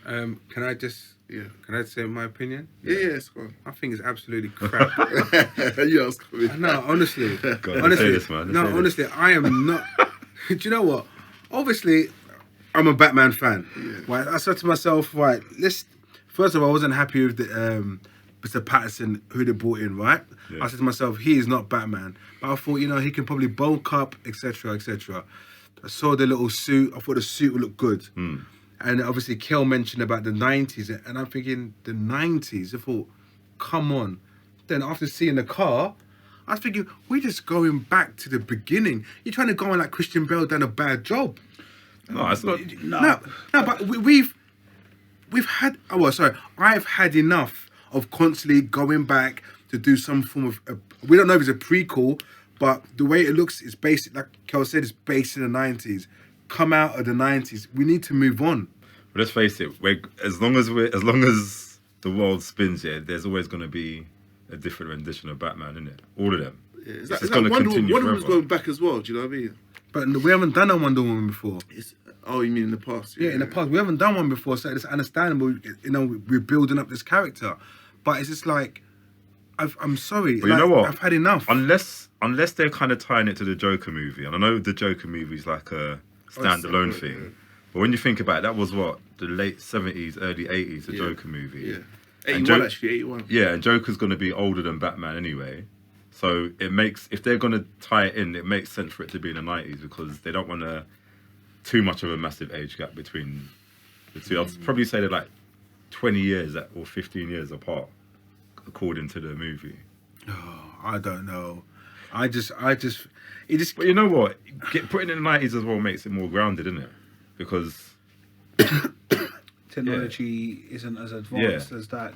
yeah. Can I just can I say my opinion? Yeah, it's gone. I think it's absolutely crap. Yeah, I was coming. No, honestly, Go on, honestly, say this, man. no, Say this. honestly, I am not. Do you know what? Obviously, I'm a Batman fan. Right, I said to myself, right, first of all, I wasn't happy with the Mr. Patterson who they brought in, right? Yeah. I said to myself, he is not Batman, but I thought, he can probably bulk up, etc., etc. I saw the little suit. I thought the suit would look good. And obviously, Kel mentioned about the 90s, and I'm thinking, the 90s? I thought, come on. Then after seeing the car, I was thinking, we're just going back to the beginning. You're trying to go on like Christian Bale done a bad job. No, it's not. No, but we've had, I've had enough of constantly going back to do some form of, we don't know if it's a prequel, but the way it looks, it's based, like Kel said, it's based in the 90s. Come out of the 90s. We need to move on. But let's face it. As long as the world spins, there's always going to be a different rendition of Batman, isn't it? All of them. Yeah, It's is that gonna Wonder continue Woman's forever. going back as well, do you know what I mean? But we haven't done a Wonder Woman before. Oh, you mean in the past? Yeah, in the past. We haven't done one before, so it's understandable, we're building up this character. But it's just like, I'm sorry. But you know what? I've had enough. Unless they're kind of tying it to the Joker movie, and I know the Joker movie is like a standalone separate, thing. yeah. But when you think about it, that was what, the late 70s, early 80s, the Yeah. Joker movie. Yeah. And 81 actually, 81. Yeah, and Joker's going to be older than Batman anyway. So it makes, if they're going to tie it in, it makes sense for it to be in the 90s because they don't want too much of a massive age gap between the two. I'd probably say they're like 20 years or 15 years apart, according to the movie. Oh, I don't know. It just. But you know what? Putting it in the 90s as well makes it more grounded, isn't it? Because technology isn't as advanced as that.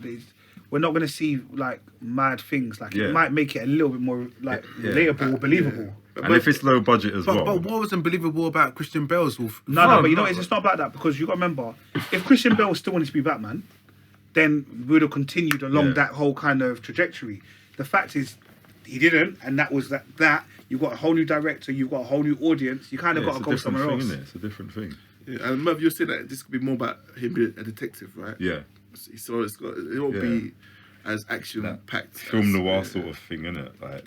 We're not going to see like mad things. Like it might make it a little bit more like relatable or believable. And if it's low budget as well. But what was unbelievable about Christian Bale's Wolf? No, but you know, it's not about that because you got to remember, if Christian Bale still wanted to be Batman, then we would have continued along that whole kind of trajectory. The fact is, he didn't, and that was that. You've got a whole new director, you've got a whole new audience. You kind of got to go somewhere else. It's a different thing. Yeah, and Merv, you're saying that this could be more about him being a detective, right? Yeah. So it won't be as action packed. Film noir sort of thing, innit? Like,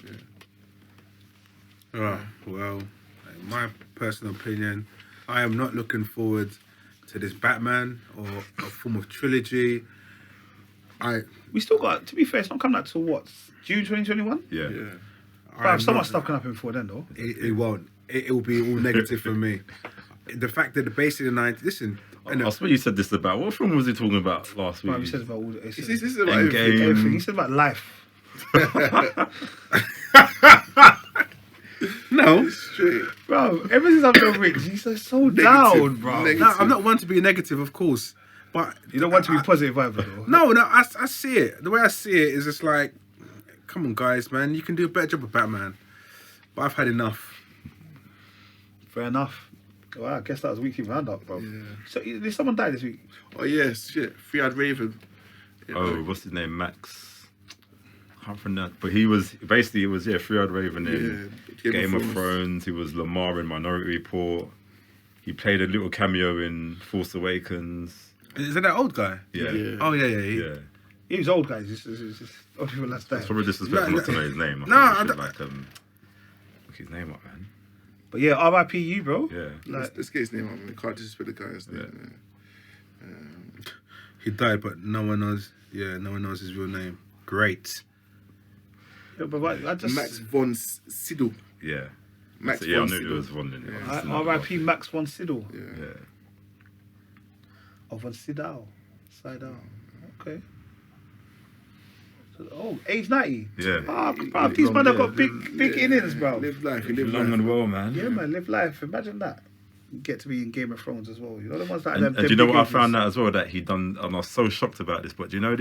Oh, well, in my personal opinion, I am not looking forward to this Batman or a form of trilogy. We still got, to be fair, it's not coming out till what? June 2021? yeah. But so much stuff can happen before then, though. It won't. It will be all negative for me. The fact that the base of the 90s, listen. I swear you said this about, what film was he talking about last week? He said about all this. This is about Everything. He said about life. No. Straight. Bro, ever since I've known Rick, he's so down, bro. Negative. No, I'm not one to be negative, of course. But You don't want to be positive either, though. No, I see it. The way I see it is just like, come on, guys, man. You can do a better job of Batman. But I've had enough. Fair enough. Well, I guess that was weekly roundup, bro. Yeah. So, did someone die this week? Oh yes, shit. Three-eyed Raven. Yeah, Oh, what's his name? Max. Can't pronounce. But he was basically Three-Eyed Raven in Game of Thrones. He was Lamar in Minority Report. He played a little cameo in Force Awakens. Is that old guy? Yeah. Yeah. Oh, yeah. Yeah. He was old, guys. It's old people last day. It's probably disrespectful not to know his name. I Should, don't- look his name up, man. But yeah, RIP you, bro. Yeah. Let's get his name on. We can't disrespect the guy's name. He died, but no one knows. Yeah, no one knows his real name. Great. Yeah, but I just... MaxVonSidow. Yeah. Max Yeah, I von knew Sydow. there was one in it. RIP MaxVonSidow. Yeah. Yeah. Oh, VonSidow. Sidao. Okay. So, age 90. Yeah. Bro, these men have got big innings, bro. Live life. You Live live long life. and well, man. Yeah, man, live life. Imagine that. You get to be in Game of Thrones as well. You know the ones that And do you know what I found out as well that he done? And I was so shocked about this. But do you know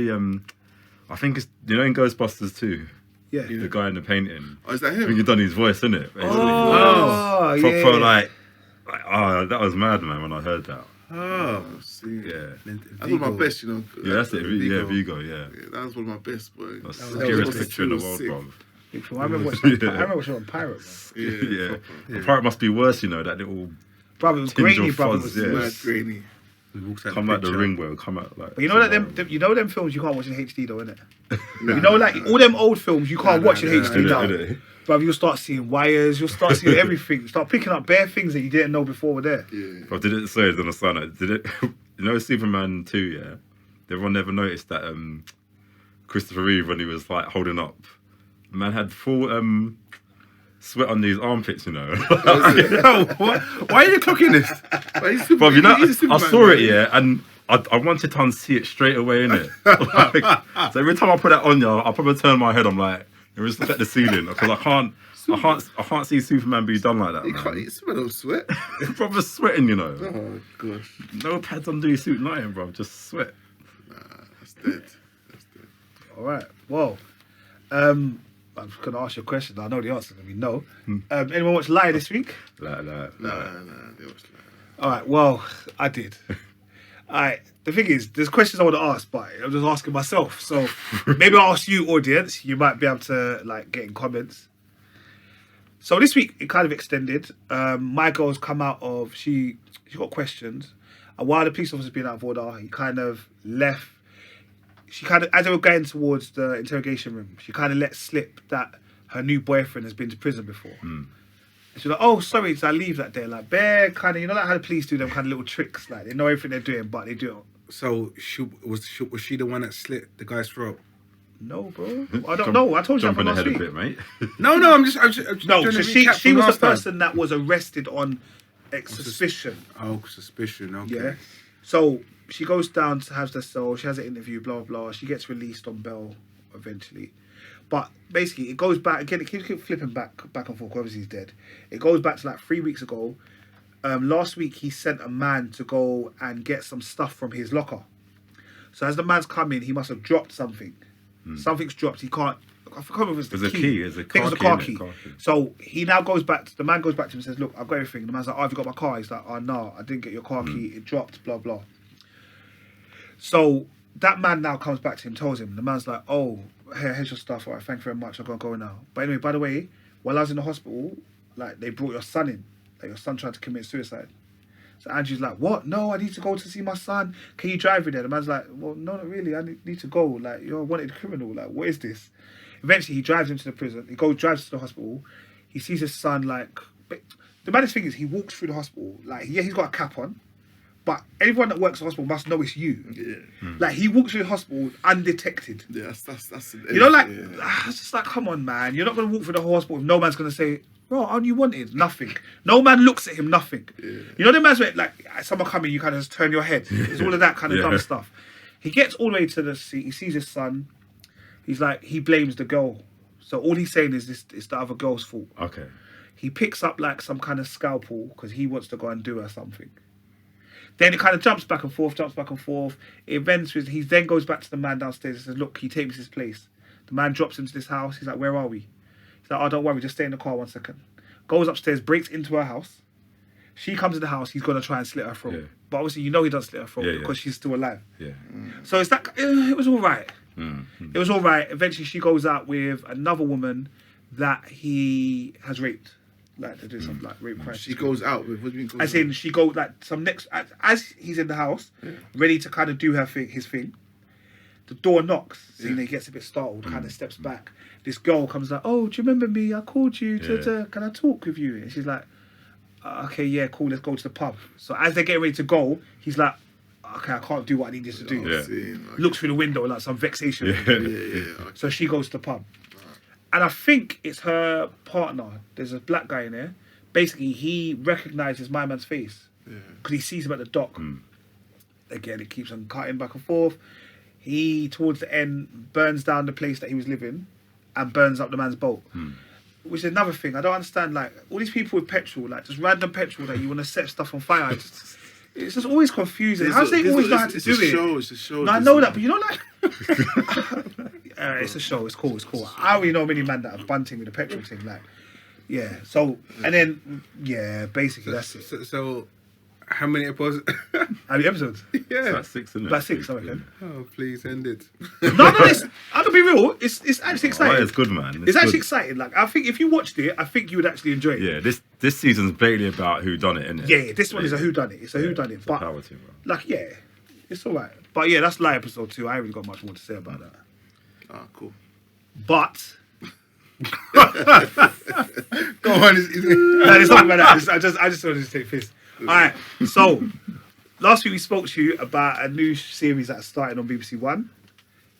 I think it's in Ghostbusters 2, Yeah. the guy in the painting. Oh, is that I think him? he done his voice, isn't it? Oh, yeah. Proper like, that was mad, man. When I heard that. Oh. See. Yeah. That's one of my best, you know. Yeah, that's it. Yeah, Vigo. Yeah. Yeah, that was one of my best, boy. That's the That scariest was picture in the sick. world, bro. I remember watching it on Pirate, bro. Yeah. Yeah. The pirate must be worse, you know, that little Bro, it was tinge grainy, of bro. fuzz, It was, yeah. Mad grainy. He walks out come out the picture. ring where come out like. But you know that them films you can't watch in HD though, innit? You know, like all them old films you can't watch in HD now. Bro, you'll start seeing wires, you'll start seeing everything. Start picking up bare things that you didn't know before were there. Yeah. But did it say on the sign? Did it? You know, Superman 2. Yeah, everyone never noticed that Christopher Reeve when he was like holding up, man had full sweat on these armpits. You know. Yo, what? Why are you clocking this? But he's super, But you know, he's a I Superman, saw it, man. yeah, and I wanted to unsee it straight away, innit? So every time I put that on, I probably turn my head. I'm like, just look at the ceiling because I can't see Superman be done like that. He can't Man. eat Superman, don't sweat. Proper sweating, you know. Oh, gosh. No pads under your suit, nothing, bro. Just sweat. That's dead. All right. Well, I'm just gonna ask you a question. I know the answer. Gonna be no. Anyone watch Liar this week? Nah, they was like... All right. Well, I did. All right. The thing is, there's questions I want to ask, but I'm just asking myself. So maybe I'll ask you, audience. You might be able to like get in comments. So this week it kind of extended. My girl's come out of she got questions, and while the police officer's been out of order, he kind of left. she kind of, as they were going towards the interrogation room, she kind of let slip that her new boyfriend has been to prison before. And she's like, oh, sorry, did I leave that day? Like, bare kind of, you know, like how the police do them kind of little tricks. Like, they know everything they're doing, but they do it. So was she the one that slit the guy's throat? No, bro. I don't know. I told you that Jumping from last ahead week. a bit, mate. No, I'm just No, trying so to she recap from was the last time. person that was arrested on suspicion. Oh, suspicion. Okay. Yeah. So she goes down to have the cell. She has an interview. Blah blah. She gets released on bail eventually. But basically, it goes back again. It keeps flipping back and forth. Obviously, he's dead. It goes back to like 3 weeks ago. Last week, he sent a man to go and get some stuff from his locker. So as the man's coming, he must have dropped something. Something's dropped. He can't. I forgot if it was the There's a key. key. There's a I think it was a car car key key. in it, car key. So he now goes back. The man goes back to him and says, "Look, I've got everything." The man's like, "Oh, have you got my car?" He's like, "Oh no, I didn't get your car key. It dropped." Blah blah. So that man now comes back to him, tells him. The man's like, "Oh, here's your stuff. All right, thank you very much. I'm gonna go now." But anyway, by the way, while I was in the hospital, like they brought your son in. Like your son tried to commit suicide. So Andrew's like, "What? No, I need to go to see my son. Can you drive me there?" The man's like, "Well, no, not really. I need to go. Like, you're a wanted criminal. Like, what is this?" Eventually, he drives him to the prison. He drives to the hospital. He sees his son, like... But the maddest thing is, he walks through the hospital. Like, yeah, he's got a cap on. But everyone that works at the hospital must know it's you. Yeah. Like, he walks through the hospital undetected. Yeah, that's You know, like... yeah. It's just like, come on, man. You're not going to walk through the whole hospital if no man's going to say, "Bro, aren't you wanted?" Nothing. No man looks at him, nothing. Yeah. You know the man's where, like, someone coming, you kind of just turn your head. It's all of that kind of dumb stuff. He gets all the way to the seat. He sees his son. He's like, he blames the girl. So all he's saying is this: it's the other girl's fault. Okay. He picks up like some kind of scalpel because he wants to go and do her something. Then it kind of jumps back and forth. It ends with, he then goes back to the man downstairs and says, "Look, he takes his place." The man drops into this house. He's like, "Where are we?" He's like, "Oh, don't worry, just stay in the car 1 second." Goes upstairs, breaks into her house. She comes in the house. He's gonna try and slit her throat. Yeah. But obviously, you know he doesn't slit her throat Yeah, yeah. because she's still alive. Yeah. So it's like, it was all right. It was all right. Eventually, she goes out with another woman that he has raped. Like, to do some like rape crime. She goes out with, what do you mean goes As out? in, she goes like some next, as he's in the house, ready to kind of do his thing. The door knocks. So, you know, he gets a bit startled, kind of steps back. This girl comes like, "Oh, do you remember me? I called you to can I talk with you?" And she's like, "Okay, yeah, cool, let's go to the pub." So as they're getting ready to go, he's like, "Okay, I can't do what I need you to do." Yeah. Okay. Looks through the window like some vexation. Yeah. Yeah. So she goes to the pub. And I think it's her partner. There's a black guy in there. Basically, he recognises my man's face. Because he sees him at the dock. Again, it keeps on cutting back and forth. He, towards the end, burns down the place that he was living and burns up the man's boat. Which is another thing. I don't understand, like, all these people with petrol, like, just random petrol that you want to set stuff on fire. It's just always confusing. How do they always know how to do it? It's a show. No, I know that, but you know, like... it's a show, it's cool. I already know many men that are bunting with the petrol thing, like... Yeah, so... And then, yeah, basically, that's it. So how many episodes? How many episodes? Yeah. About 6, isn't it? About 6, I reckon. Oh, please end it. No, I'm gonna be real. It's actually exciting. Oh, it's good, man. It's actually good. exciting. Like, I think if you watched it, I think you would actually enjoy it. Yeah, this season's basically about who done it, isn't it? Yeah, this one is a whodunit. It's a whodunit. It's a But, power team, bro. like, yeah, it's all right. But yeah, that's Lie episode 2. I ain't really got much more to say about that. Ah, cool. But... Go on. No, there's nothing about that. I just wanted to take piss. All right, so last week we spoke to you about a new series that's starting on BBC One,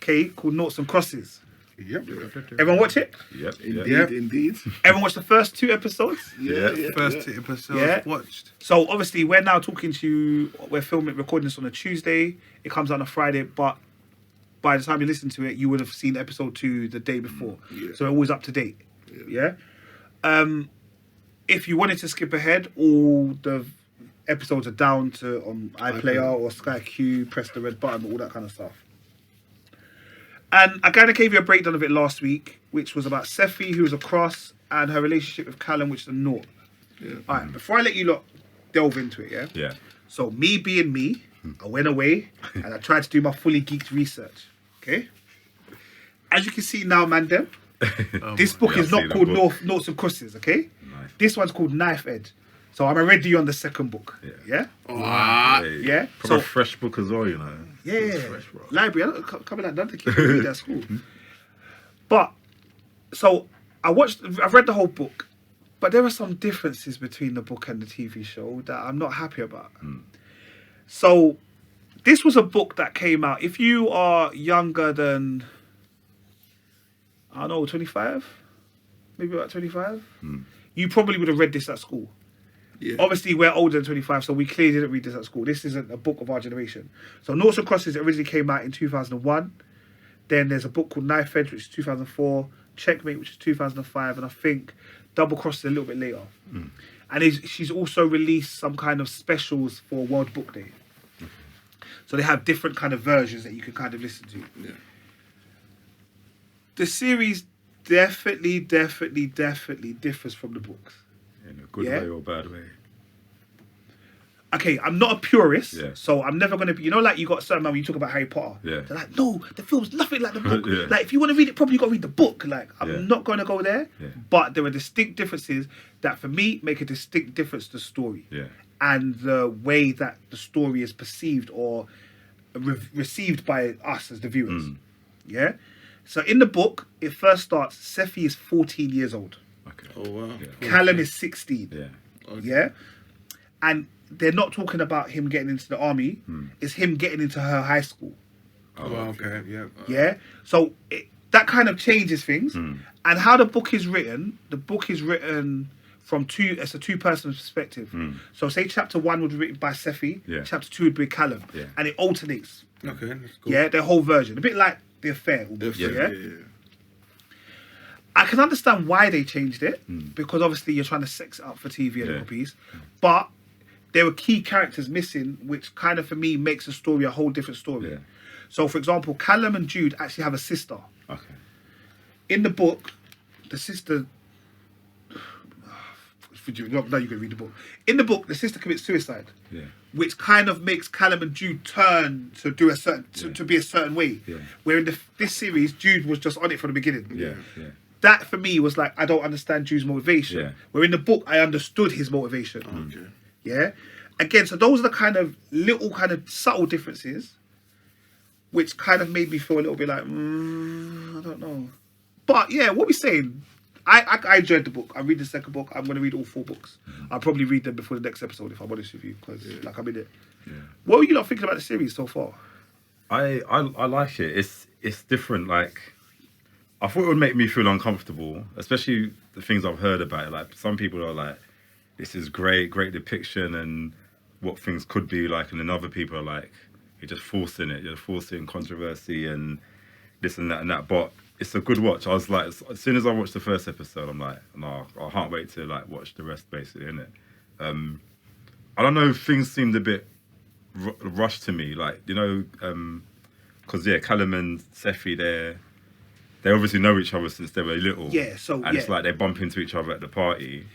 okay, called Noughts and Crosses. Yep. Everyone watch it? Yep. Indeed. Everyone watch the first 2 episodes? Yeah. First episode Yeah. watched. So obviously we're now talking to you, we're recording this on a Tuesday. It comes out on a Friday, but by the time you listen to it, you would have seen episode 2 the day before. Yeah. So we're always up to date. Yeah. If you wanted to skip ahead, all the episodes are down to on iPlayer or Sky Q, press the red button, all that kind of stuff. And I kind of gave you a breakdown of it last week, which was about Seffi, who was a cross, and her relationship with Callum, which is a naught. Yeah. All right, before I let you lot delve into it, yeah? Yeah. So me being me, I went away and I tried to do my fully geeked research, okay? As you can see now, man, this book yeah, is I've not seen called that book. Noughts and Crosses, okay? Nice. This one's called Knife Edge. So I'm already on the second book. Yeah. Yeah. Proper So fresh book as well, you know. yeah, Fresh, bro. library. I don't come in like another kid read at school. But so I've read the whole book, but there are some differences between the book and the TV show that I'm not happy about. So this was a book that came out. If you are younger than, I don't know, 25, maybe about 25, you probably would have read this at school. Yeah. Obviously, we're older than 25, so we clearly didn't read this at school. This isn't a book of our generation. So Noughts and Crosses originally came out in 2001. Then there's a book called Knife Edge, which is 2004. Checkmate, which is 2005. And I think Double Cross is a little bit later. And she's also released some kind of specials for World Book Day. So they have different kind of versions that you can kind of listen to. Yeah. The series definitely differs from the books. In a good way or bad way. Okay, I'm not a purist, Yeah. so I'm never going to be, you know, like you got certain man when you talk about Harry Potter. Yeah. They're like, no, the film's nothing like the book. Yeah. Like, if you want to read it properly, you got to read the book. Like, I'm not going to go there. Yeah. But there are distinct differences that, for me, make a distinct difference to the story. Yeah. And the way that the story is perceived or received by us as the viewers. Yeah? So in the book, it first starts, Sephi is 14 years old. Okay. Oh wow. Yeah. Callum is 16. Yeah. Yeah? And they're not talking about him getting into the army. It's him getting into her high school. Oh, okay. Yeah. Yeah? So that kind of changes things. And how the book is written from it's a two-person perspective. So say chapter 1 would be written by Sephi, chapter 2 would be Callum. Yeah. And it alternates. Okay, that's cool. Yeah, their whole version. A bit like The Affair. Almost, yeah? I can understand why they changed it, because obviously you're trying to sex it up for TV and little piece. But there were key characters missing, which kind of, for me, makes the story a whole different story. Yeah. So, for example, Callum and Jude actually have a sister. Okay. In the book, the sister... No, you can read the book. In the book, the sister commits suicide. Yeah. Which kind of makes Callum and Jude turn to do a certain to be a certain way. Yeah. Where in this series, Jude was just on it from the beginning. Yeah. Yeah. That for me was like, I don't understand Jude's motivation. Yeah. Where in the book, I understood his motivation. Okay. Yeah. Again, so those are the kind of little kind of subtle differences, which kind of made me feel a little bit like, I don't know. But yeah, what we're saying, I enjoyed the book. I read the second book. I'm going to read all 4 books. I'll probably read them before the next episode, if I'm honest with you, because like I'm in it. Yeah. What were you not thinking about the series so far? I like it. It's different. Like, I thought it would make me feel uncomfortable, especially the things I've heard about it. Like, some people are like, this is great depiction and what things could be like, and then other people are like, you're just forcing it. You're forcing controversy and this and that. But it's a good watch. I was like, as soon as I watched the first episode, I'm like, no, I can't wait to like watch the rest, basically, innit? I don't know, things seemed a bit rushed to me, like, you know, because Callum and Sephi, they obviously know each other since they were little. Yeah, so and it's like they bump into each other at the party,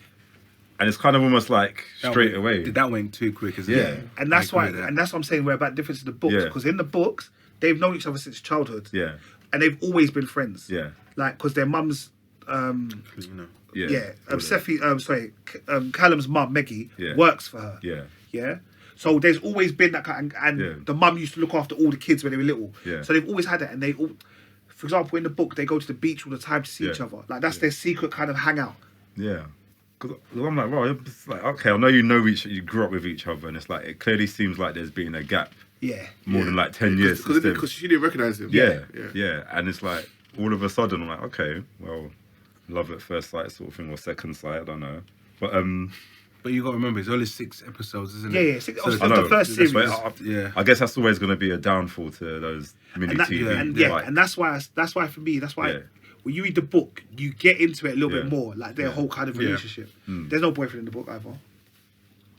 and it's kind of almost like straight away. That went too quick, isn't it? And that's why, and that's what I'm saying. We're about difference in the books, because in the books they've known each other since childhood. Yeah. And they've always been friends. Yeah. Like, because their mums, Sephi, Callum's mum, Meggie, works for her. Yeah. Yeah. So there's always been that kind of, and the mum used to look after all the kids when they were little. Yeah. So they've always had it, and they all, for example, in the book, they go to the beach all the time to see each other. Like, that's their secret kind of hangout. Yeah. Because I'm like, well, it's like, okay, I know you grew up with each other, and it's like, it clearly seems like there's been a gap. Yeah. More than like 10 years. Because she didn't recognise him. Yeah. And it's like, all of a sudden, I'm like, okay, well, love at first sight sort of thing, or second sight, I don't know. But you got to remember, it's only 6 episodes, isn't it? Yeah. 6. So the first series. I guess that's always going to be a downfall to those mini TV. And that's why for me, when you read the book, you get into it a little bit more, like their whole kind of relationship. There's no boyfriend in the book either.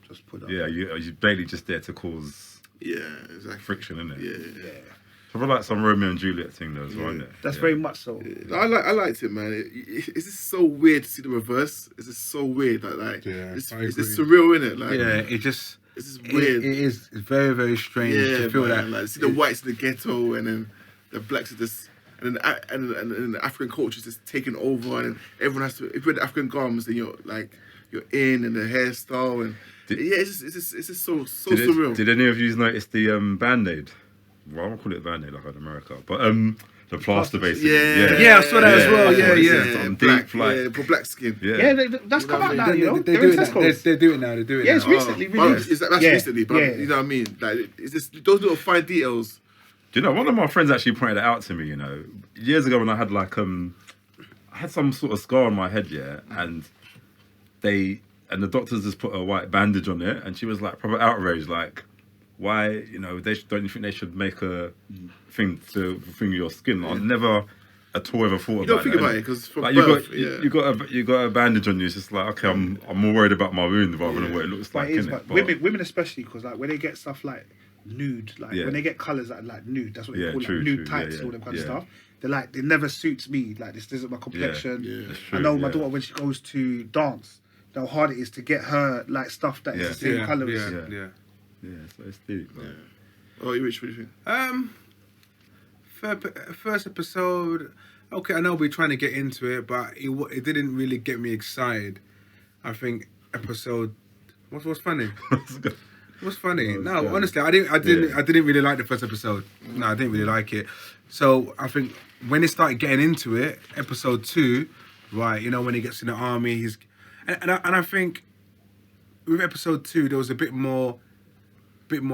Just put that. Yeah, you're barely just there to cause friction, isn't it? Yeah. I feel like some Romeo and Juliet thing though, as well, isn't it? That's very much so. I liked it, man. It's just so weird to see the reverse. It's just so weird. It's surreal, isn't it? Like, it's just weird. It's very, very strange to feel that. Like, see the whites in the ghetto, and then the blacks are just, and the African culture is just taking over, and everyone has to. If you're in the African garms, then you're like, you're in and the hairstyle and it's just so surreal. Did any of you notice the Band-Aid? Well, I won't call it a Band-Aid like in America, but the plaster basically. Yeah, I saw that as well. Yeah. Black, deep, for black skin. Yeah, that's come out now, you know. They do it now. They do it now. Yeah, it's recently released. That's recently, but you know what I mean? Like, it's just those little fine details. Do you know, one of my friends actually pointed it out to me, you know, years ago when I had like, I had some sort of scar on my head, and the doctors just put a white bandage on it, and she was like, probably outraged, like, why, you know, don't you think they should make a thing to thing your skin? I never at all ever thought about it. You don't think about it, because from like, birth, you got a bandage on you, it's just like, okay, I'm more worried about my wound rather than what it looks like, but women especially, because like when they get stuff like nude, like when they get colours that like nude, that's what they call like nude tights and all that kind of stuff. They're like, it never suits me. Like, this isn't my complexion. I know my daughter, when she goes to dance, how hard it is to get her like stuff that is the same colour as so it's deep. Oh, Rich, what do you think? First episode, okay, I know we're trying to get into it, but it didn't really get me excited. I think episode, what's funny? What's funny? No, honestly, I didn't really like the first episode. No, I didn't really like it. So I think when they started getting into it, episode 2, right? You know, when he gets in the army, and I think with episode 2 there was a bit more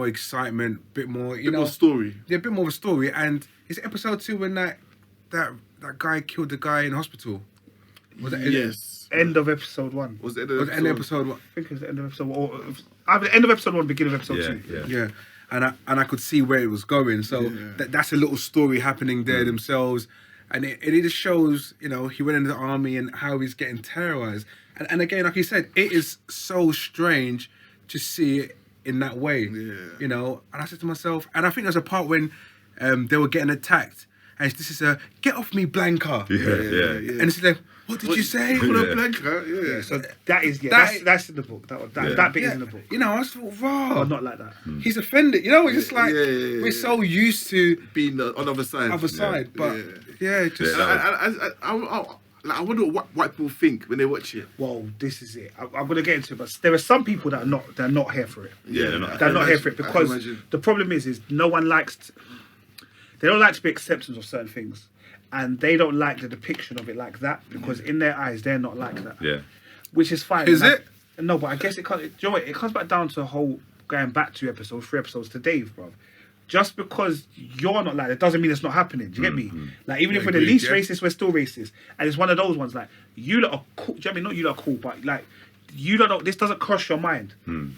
excitement, bit more more story. Yeah, a bit more of a story. And it's episode 2 when that guy killed the guy in hospital. Was that end of episode 1? Was it the end of episode 1? I think it was the end of episode 1. Or either end of episode 1, beginning of episode 2. Yeah. And I could see where it was going. So that's a little story happening there themselves. And it just shows, you know, he went into the army and how he's getting terrorized. And again, like you said, it is so strange to see it in that way. You know, and I said to myself, and I think there's a part when they were getting attacked. And this is a get off me, Blanca. And it's like, what did you say? Blanca? So that is that's in the book. That bit is in the book. You know, I was raw. Oh, not like that. He's offended. You know, it's just like we're so used to being on the other side. But just I wonder what white people think when they watch it. Well, this is it. I'm going to get into it, but there are some people that they're not here for it. They're not here for it because the problem is no one likes. They don't like to be acceptance of certain things, and they don't like the depiction of it like that because in their eyes they're not like that. Yeah, which is fine. Is it? No, but I guess it comes. You know what? It comes back down to a whole going back 3 episodes to Dave, bro. Just because you're not like that doesn't mean it's not happening. Do you get me? Like, even if we're the least racist, we're still racist. And it's one of those ones, like, you lot are cool. Do you know what I mean? Not you lot are cool, but, like, you don't know, this doesn't cross your mind.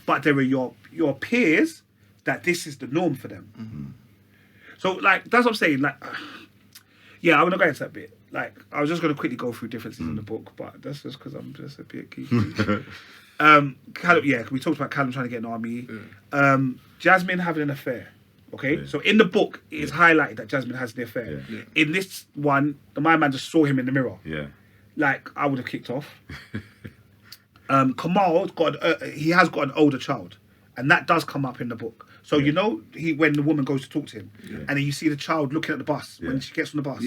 But there are your peers that this is the norm for them. So, like, that's what I'm saying. Like, yeah, I'm going to go into that bit. Like, I was just going to quickly go through differences in the book, but that's just because I'm just a bit geeky. Callum, we talked about Callum trying to get an army. Jasmine having an affair. Okay, so in the book, it is highlighted that Jasmine has the affair. In this one, my man just saw him in the mirror. Like, I would have kicked off. Kamal he has got an older child, and that does come up in the book. So you know, when the woman goes to talk to him, and then you see the child looking at the bus when she gets on the bus.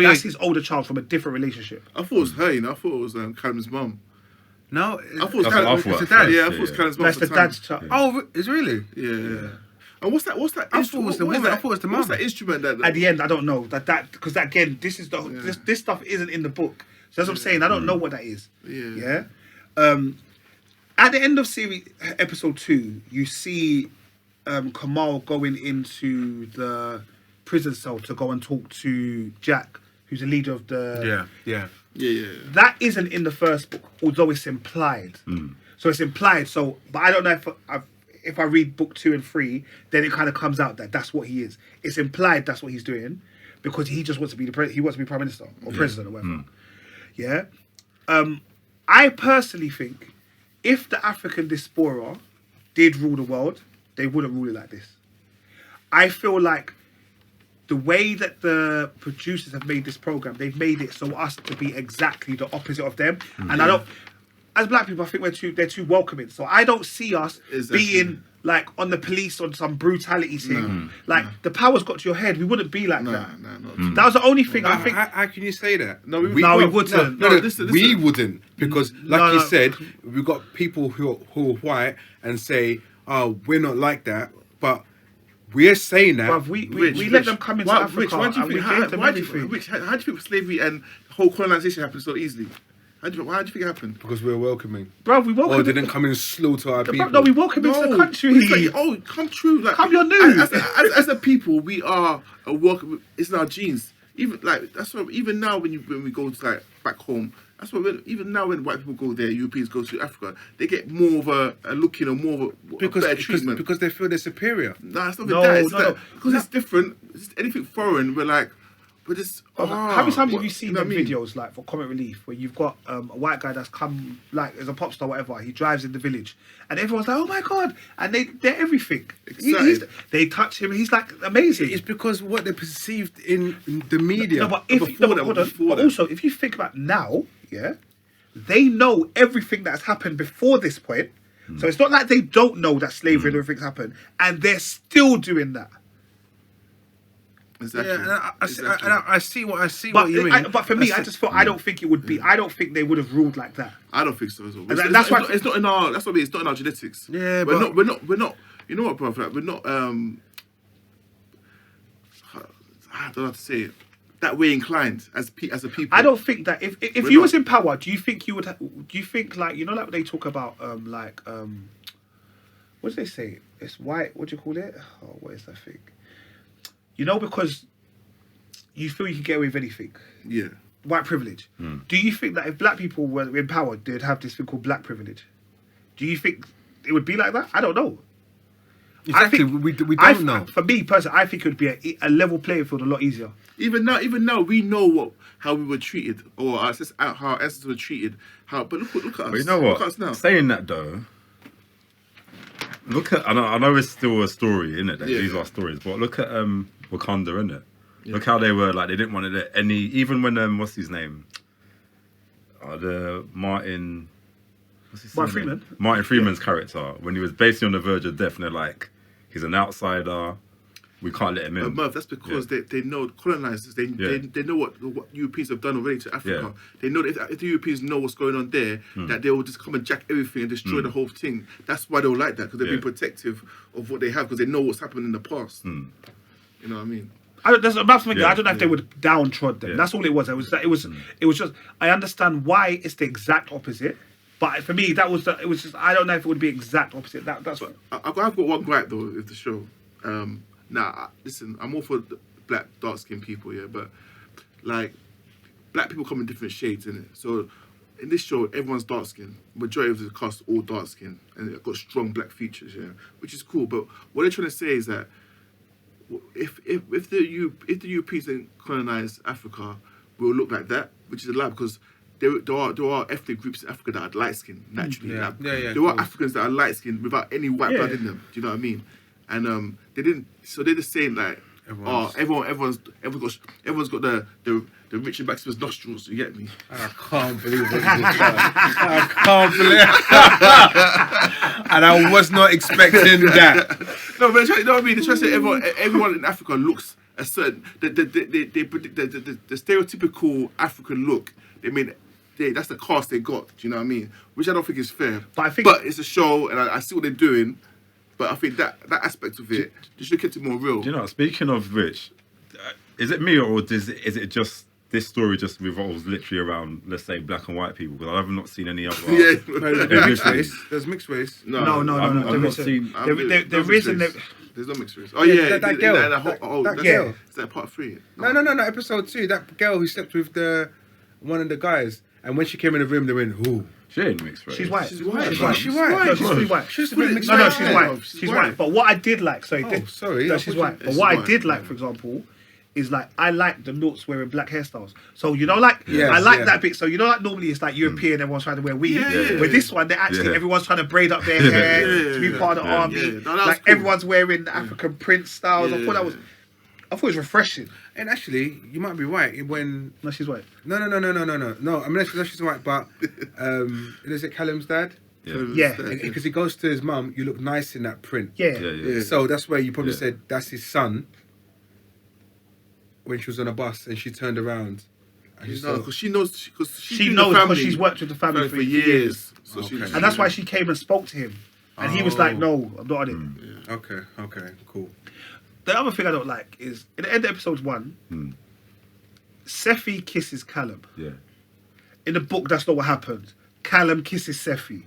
That's his older child from a different relationship. I thought it was her. You know, I thought it was Callum's mum. No, I thought it was dad. Yeah, I thought it was Callum's mum. That's the dad's child. Oh, is really? Yeah. And what's that? I thought it was the woman. I thought it was the mum. What's that instrument that? At the end, I don't know because again, this is this stuff isn't in the book. So that's what I'm saying. I don't know what that is. Yeah. At the end of episode 2, you see Kamal going into the prison cell to go and talk to Jack, who's the leader of the. Yeah. That isn't in the first book, although it's implied. So it's implied. So, but I don't know if I read book 2 and 3, then it kind of comes out that that's what he is. It's implied that's what he's doing because he just wants to be he wants to be prime minister or president or whatever. Yeah. I personally think if the African diaspora did rule the world, they wouldn't rule it like this. I feel like the way that the producers have made this program, they've made it so us to be exactly the opposite of them. And I don't. As black people, I think they're too welcoming. So I don't see us being like on the police on some brutality thing. Like the power's got to your head. We wouldn't be like that. No. That was the only thing I think. How can you say that? No, we wouldn't. No, listen. We wouldn't, because like you No. said, we've got people who are white and say, "Oh, we're not like that," but we're saying that. Bruv, we let them come into Africa Why do and you we think? gave them everything. How do you think slavery and whole colonization happened so easily? Why do you think it happened? Because we're welcoming. Bruv, we Or welcome didn't come and slaughter our people. No, we welcome into the country. It's like, come true. Like, Come your news. As a people, we are a welcome. It's in our genes. Even like that's what. Even now, when we go to like back home, that's what. Even now, when white people go there, Europeans go to Africa, they get more of a looking or more of a better treatment because they feel they're superior. No, it's not No, that. It's no, that no. because it's different. It's anything foreign, we're like, we're just. How many times have you seen know them what I mean? videos like for comic relief where you've got a white guy that's come like as a pop star, whatever, he drives in the village and everyone's like, oh my god, and they're everything. Excited. They touch him, he's like amazing. It's because what they perceived in the media. No, but if before that, hold on, before but that. also if you think about now, yeah, they know everything that's happened before this point. So it's not like they don't know that slavery and everything's happened, and they're still doing that. Exactly. Yeah, and Exactly. I see what But you mean. but for me, I just thought I don't think it would be. I don't think they would have ruled like that. I don't think so as well. That's why- it's not in our. That's what I mean. It's not in our genetics. Yeah, we're but- not. You know what, bro? Like, we're not. I don't know how to say it. That way inclined as a people. I don't think that if We're you not. was in power, do you think you would? Do you think like like they talk about what do they say? It's white. What do you call it? Oh, what is that thing? Because you feel you can get away with anything. Yeah. White privilege. Do you think that if black people were in power, they'd have this thing called black privilege? Do you think it would be like that? I don't know. Exactly, we don't know. For me personally, I think it would be a level playing field a lot easier. Even now, we know how we were treated, or how our ancestors were treated. But look at us. But you know Look what? at us now. Saying that though, look at I know it's still a story, isn't it? Yeah. These are stories, but look at Wakanda, isn't it? Yeah. Look how they were like they didn't want to let any, even when what's his name, the Martin. What's his Martin name? Freeman? Martin Freeman's character, when he was basically on the verge of death, and they're like, he's an outsider. We can't let him in. But Merv, that's because they know colonizers. They know what Europeans have done already to Africa. Yeah. They know that if the Europeans know what's going on there, that they will just come and jack everything and destroy the whole thing. That's why they'll like that, because they've been protective of what they have, because they know what's happened in the past. You know what I mean? I don't know if they would downtrod them. Yeah. That's all it was. It was just. I understand why it's the exact opposite, but for me, it was just. I don't know if it would be exact opposite. That's what. I've got one gripe though with the show. Listen, I'm all for the black dark skinned people, yeah, but like black people come in different shades, innit? So in this show, everyone's dark skinned. Majority of the cast all dark skinned, and they've got strong black features, yeah, which is cool. But what they're trying to say is that if the Europeans didn't colonize Africa, we'll look like that, which is a lie, because there are ethnic groups in Africa that are light skinned naturally. Yeah. Like, Yeah, there are Africans that are light skinned without any white blood in them. Do you know what I mean? And they didn't. So they're just saying like, everyone's got the Richard Maximus nostrils. You get me? I can't believe what you just said. I can't believe. And I was not expecting that. No, but you know what I mean? They're trying to say everyone in Africa looks a certain the stereotypical African look. That's the cast they got. Do you know what I mean? Which I don't think is fair. But it's a show, and I see what they're doing. But I think that aspect of it, they should have kept it more real. Do you know, speaking of which, is it me or is it just this story just revolves literally around, let's say, black and white people? Because I have not seen any other. Yeah. There's mixed race. There's mixed race. No. I've not seen. There isn't. There's no mixed race. Oh yeah, that girl. That girl. Is that part 3? No. Episode 2. That girl who slept with one of the guys, and when she came in the room, they went, "Ooh." She ain't mixed race. She's white. She's white. She's white. She's No, she's fully white. She's fully mixed No, race. she's white. She's white. But what I did like, sorry. No, she's white. But she's what I white, did like, yeah. for example, is like I like the Noughts wearing black hairstyles. So like Yes, I like yeah. that bit. So like normally it's like European, everyone's trying to wear weave. Yeah. But this one, they actually everyone's trying to braid up their hair to be part of the army. Yeah. No, that was like cool. everyone's wearing African print styles. I thought it was refreshing. And actually, you might be right when. No, she's white. No. I mean, she's white, but is it Callum's dad? Yeah. Because he goes to his mum, you look nice in that print. Yeah. So that's where you probably Yeah. said that's his son. When she was on a bus and she turned around. And she saw- because she knows She knows because she's worked with the family for years. So Okay. And that's why she came and spoke to him. And he was like, no, I'm not on it. Okay, cool. The other thing I don't like is, in the end of episode 1, Sephi kisses Callum. Yeah. In the book, that's not what happens. Callum kisses Sephi.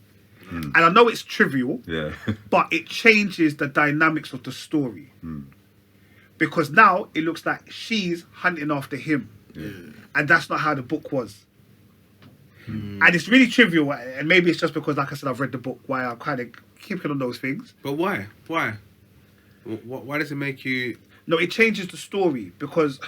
And I know it's trivial, Yeah. but it changes the dynamics of the story. Because now it looks like she's hunting after him. And that's not how the book was. And it's really trivial, and maybe it's just because, like I said, I've read the book, why I'm kind of keeping on those things. But why? Why does it make you... No, it changes the story, because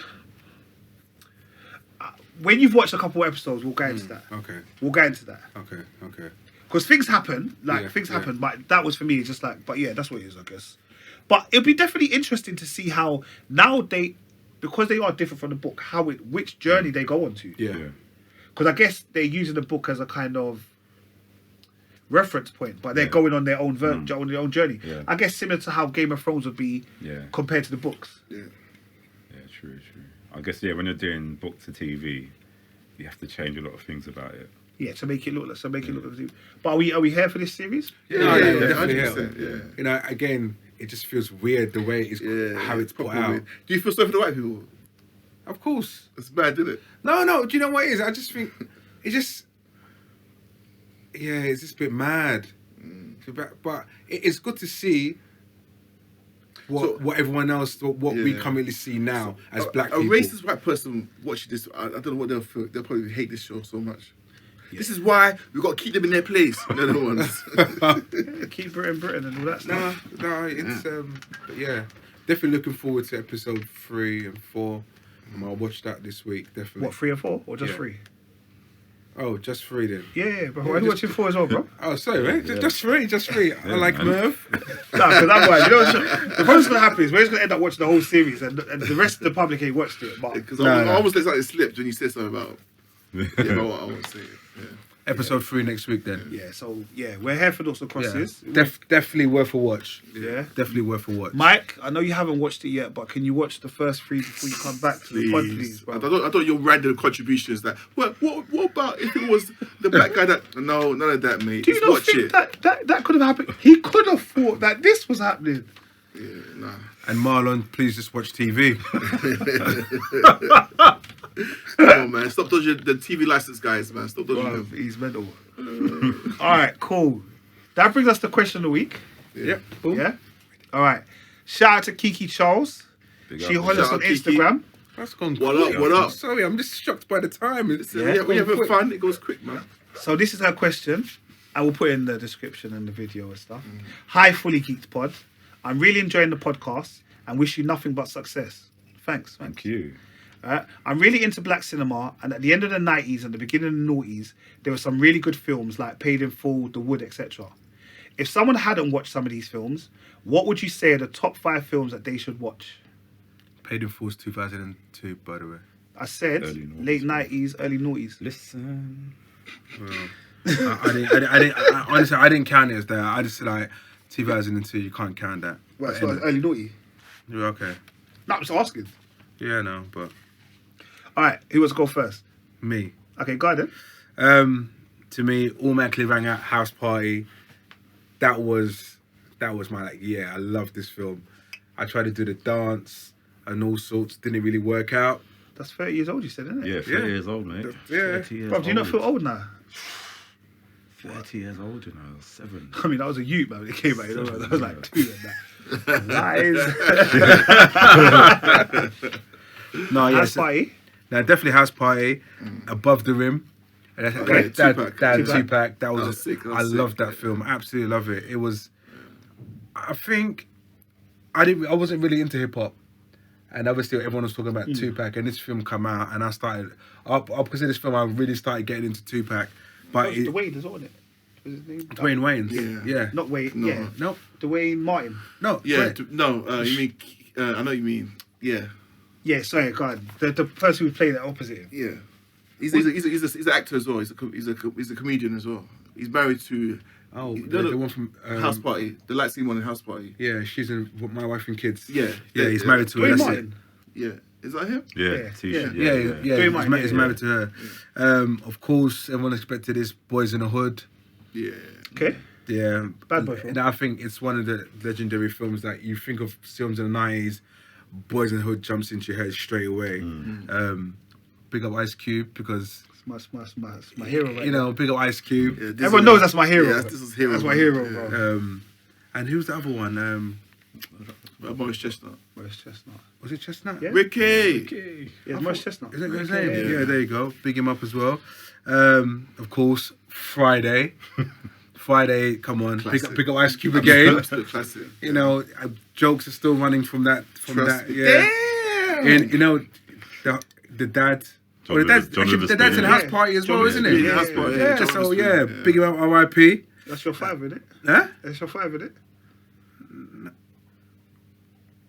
when you've watched a couple of episodes, we'll go into that. Okay. We'll go into that. Okay. Because things happen, but that was for me, just like, but yeah, that's what it is, I guess. But it'll be definitely interesting to see how now because they are different from the book, which journey they go on to. Yeah. Because I guess they're using the book as a kind of reference point, but they're going on their own on their own journey. Yeah. I guess similar to how Game of Thrones would be compared to the books. Yeah. Yeah, true. I guess, when you're doing book to TV, you have to change a lot of things about it. Yeah, to make it look like. But are we here for this series? Yeah, definitely. 100%, Yeah. Again, it just feels weird the way it's how it's put out. weird. Do you feel sorry for the white people? Of course. It's bad, isn't it? No. Do you know what it is? I just think it's just it's just a bit mad. But it's good to see what everyone else, what we currently see now as black people. A racist white person watching this, I don't know what they'll feel. They'll probably hate this show so much. Yeah. This is why we've got to keep them in their place. They're the ones. Keep Britain and all that stuff. No, it's but yeah, definitely looking forward to episode 3 and 4. I'll watch that this week, definitely. What, 3 and 4 or just 3? Oh, just 3 then. Yeah, bro. Why are you watching 4 as well, bro? Oh, sorry, man. Just 3. I like Merv. No, because otherwise, the problem's going to happen is we're just going to end up watching the whole series, and the rest of the public ain't watched it. Because I almost let something slip when you said something about about what I want to say. Yeah. Episode 3 next week then. Yeah, so we're here for Noughts and Crosses. Definitely worth a watch. Yeah. Definitely worth a watch. Mike, I know you haven't watched it yet, but can you watch the first 3 before you come back to the pod, please, bro? I thought your random contributions that, what about if it was the black guy that, no, none of that, mate. Do you not think that could have happened? He could have thought that this was happening. Yeah, nah. And Marlon, please just watch TV. Come on, man. Stop dodging the TV license guys, man. Stop dodging them. He's mental. All right, cool. That brings us to question of the week. Yep. Boom. Yeah. All right. Shout out to Kiki Charles. She holds us on Instagram. That's gone What quick. up? What up? Sorry, I'm just shocked by the time. When you're having fun, it goes quick, man. So this is her question. I will put it in the description and the video and stuff. Hi, Fully Geeked Pod. I'm really enjoying the podcast and wish you nothing but success. Thanks. Thank you. I'm really into black cinema, and at the end of the 90s and the beginning of the noughties, there were some really good films like Paid in Full, The Wood, etc. If someone hadn't watched some of these films, what would you say are the top 5 films that they should watch? Paid in Full's 2002, by the way. I said late 90s, early noughties. Listen. Honestly, I didn't count it as that. I just said like 2002. You can't count that. Well, so it's early noughty. Yeah, okay. No, I'm just asking. Yeah, no, but All right, who wants to go first? me. Okay, go ahead then. To me, automatically rang out House Party. That was my I love this film. I tried to do the dance and all sorts, didn't really work out. That's 30 years old, you said, isn't it? Yeah, 30 years old, mate. Yeah. 30 years Bro, do you not feel old now? 30 years old, 7. I mean, I was a youth, man, when it came out. You know, I was like 2 and that. Lies. No, House Party. No, definitely House Party. Above the Rim. And that Tupac. That was sick. I loved that film. Absolutely love it. It was. I think I wasn't really into hip hop, and obviously everyone was talking about Tupac. And this film come out, and I started. Because of this film, I really started getting into Tupac. But Dwayne is on it. Was his name? Dwayne Wayans. Yeah. Not Wayne. No. Yeah. No. Dwayne Martin. No. Yeah, Dwayne. you mean, I know what you mean. Yeah. Yeah, sorry, God. The person who played the opposite him. Yeah. He's an actor as well. He's a comedian as well. He's married to Oh, No, the one from House Party. The light skinned one in House Party. Yeah, she's in My Wife and Kids. Yeah. Yeah, he's married to her. Dwayne That's Martin. Yeah. Is that him? Yeah, Yeah. Tisha, Yeah. Dwayne He's, Martin, he's yeah. married to her. Of course, everyone expected this Boys in the Hood. Yeah. Okay. Yeah, Bad boy film. And I think it's one of the legendary films that you think of films in the 90s. Boys in the Hood jumps into your head straight away. Big up Ice Cube because It's my hero, right? you know, big up Ice Cube. Yeah, this Everyone is- knows that's my hero. Yeah, this is hero. That's my man. hero, Yeah. bro. And who's the other one? Morris Chestnut. Morris Chestnut. Was it Chestnut? Yeah. Ricky. Okay. Yeah, Morris Chestnut. Is that his Okay. name? Yeah, there you go. Big him up as well. Of course, Friday. Friday, come on, Classic. big up Ice Cube again. Absolute classic. You know, jokes are still running from that. Trust me. Yeah. Damn. And you know, the dad. John Well, the dad's, Lewis- John actually, Lewis the dad's in the David. house party as John well, Lewis isn't David, it? yeah, house party, Yeah, John so Lewis yeah, David, yeah. big him up, R.I.P. That's your 5, isn't it? Huh? That's your 5, isn't it?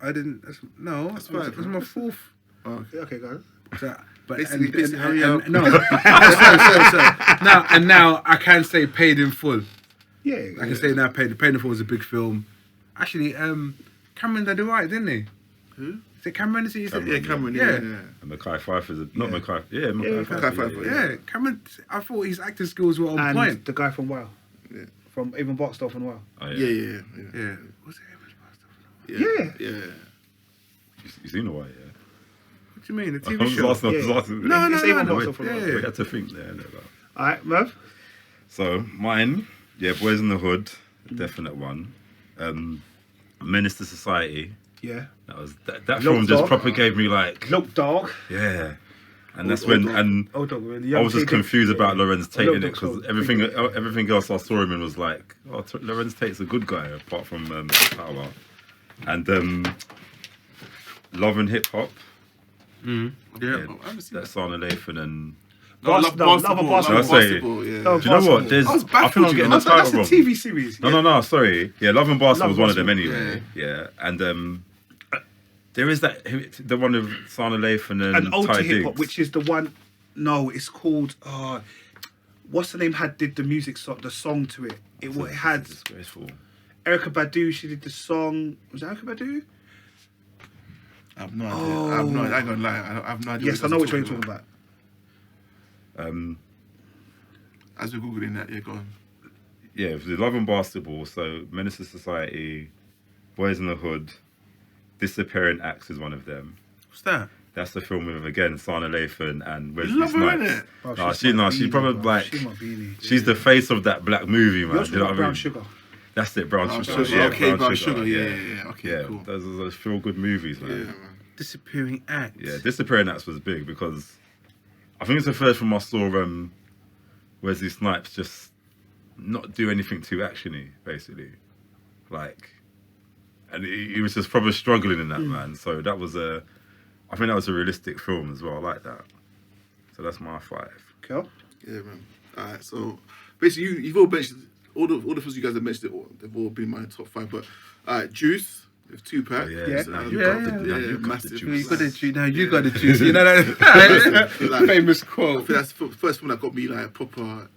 I didn't. That's 5, That's my right? fourth. Oh, okay. Yeah, okay, guys. So, but Basically, hurry up. no. sorry. Now I can say Paid in Full. Yeah. I can say now Paid in Full was a big film. Actually, Cameron did it right, didn't he? Who? Is it Cameron? Is it? Yeah, Cameron. Yeah. Yeah. And Mackay Pfeiffer's not Yeah. Mackay. Yeah, Mackay Yeah, Pfeiffer. Mackay Pfeiffer, Yeah, Cameron. I thought his acting skills were on And point. the guy from WoW. Yeah. From even Barstow from WoW. Oh, Yeah. Yeah. Was it? Yeah. Yeah. You seen the white, yeah. What do you mean? The I TV was show? asking- I was Yeah. asking- No, no, it's even no, Barstow from yeah, WoW. We had to think there. Alright, Merv. So mine, yeah, Boys in the Hood, definite one. Menace to Society. Yeah. That film just Dog. proper gave me like, Look, dog. yeah. And that's Old when Dog. and Oh, dog. I was just confused about Lorenz Tate in it Dog, because so- everything else I saw him in was like, oh, Lorenz Tate's a good guy apart from Power. And Love and Hip Hop. Yeah. Oh, I haven't seen That's Sana Lathan and. No, Love love Basketball. basketball. That's it. Basketball, yeah. No, Do you know what? Basketball. There's, I was I think baffled, I'm you getting know. the title That's a wrong. TV series. No, sorry. Yeah, Love and Basketball was one of them Basketball, anyway. Yeah. And there is the one with Sana Lathan and And Ode Ty to Hip Hop, Diggs. which is the one. No, it's called. What's the name? Did the music the song to it? It had Disgraceful. Erykah Badu. She did the song. Was it Erykah Badu? I have no idea. I have no idea. I ain't gonna lie. I have no idea. Yes, I what know you which one guys you're are talking about. As we're googling that, yeah, go on. Yeah, the Love and Basketball. So Menace to Society, Boys in the Hood, Disappearing Acts is one of them. What's that? That's the film with again Sana Lathan and Wesley love her, Snipes. innit? Bro, Nah, she's my she's beanie, probably bro. like She's my beanie. she's the face of that black movie, man. You're Do you know what I Brown mean? Sugar. That's it, Brown Brown Sugar. Sugar. Yeah, Okay, Brown Sugar. Yeah. Okay, Yeah, cool. those feel good movies, man. Yeah, man. Disappearing Act. Yeah, Disappearing Acts was big because I think it's the first film I saw Wesley Snipes just not do anything too actiony, basically. Like, and he was just probably struggling in that, man. So that was I think that was a realistic film as well. I like that. So that's my 5. Cool. Yeah, man. Alright, so basically, you've all mentioned all the films you guys have mentioned. They've all been my top 5. But Juice with Tupac. Oh, yeah. Yeah. Now Yeah, you got the- yeah, now you got the massive. juice. You got the juice. Now you got the juice. You know that famous I quote. think that's the first film that got me like proper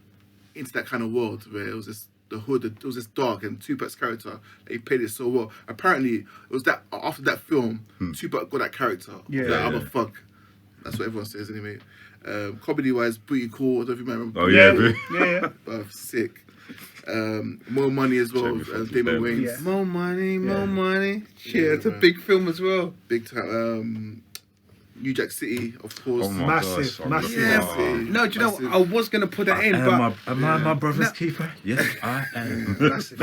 into that kind of world where it was just the hood, it was just dark, and Tupac's character, he played it so well. Apparently, it was that after that film, Tupac got that character. Yeah. Like, I'm a Yeah. fuck. That's what everyone says anyway. Comedy wise, pretty cool. I don't know if you remember. Oh yeah, bro. Yeah. Sick. More Money as well. Jamie With, Foxx is Damon dead. Wayans. Yeah. More money, more money. Yeah, Yeah, it's a man. big film as well. Big time. New Jack City, of course. Oh my Massive, gosh. massive. Yeah. No, do you know? Massive. I was gonna put that in, but Am I my brother's keeper? Yes, I am. Massive.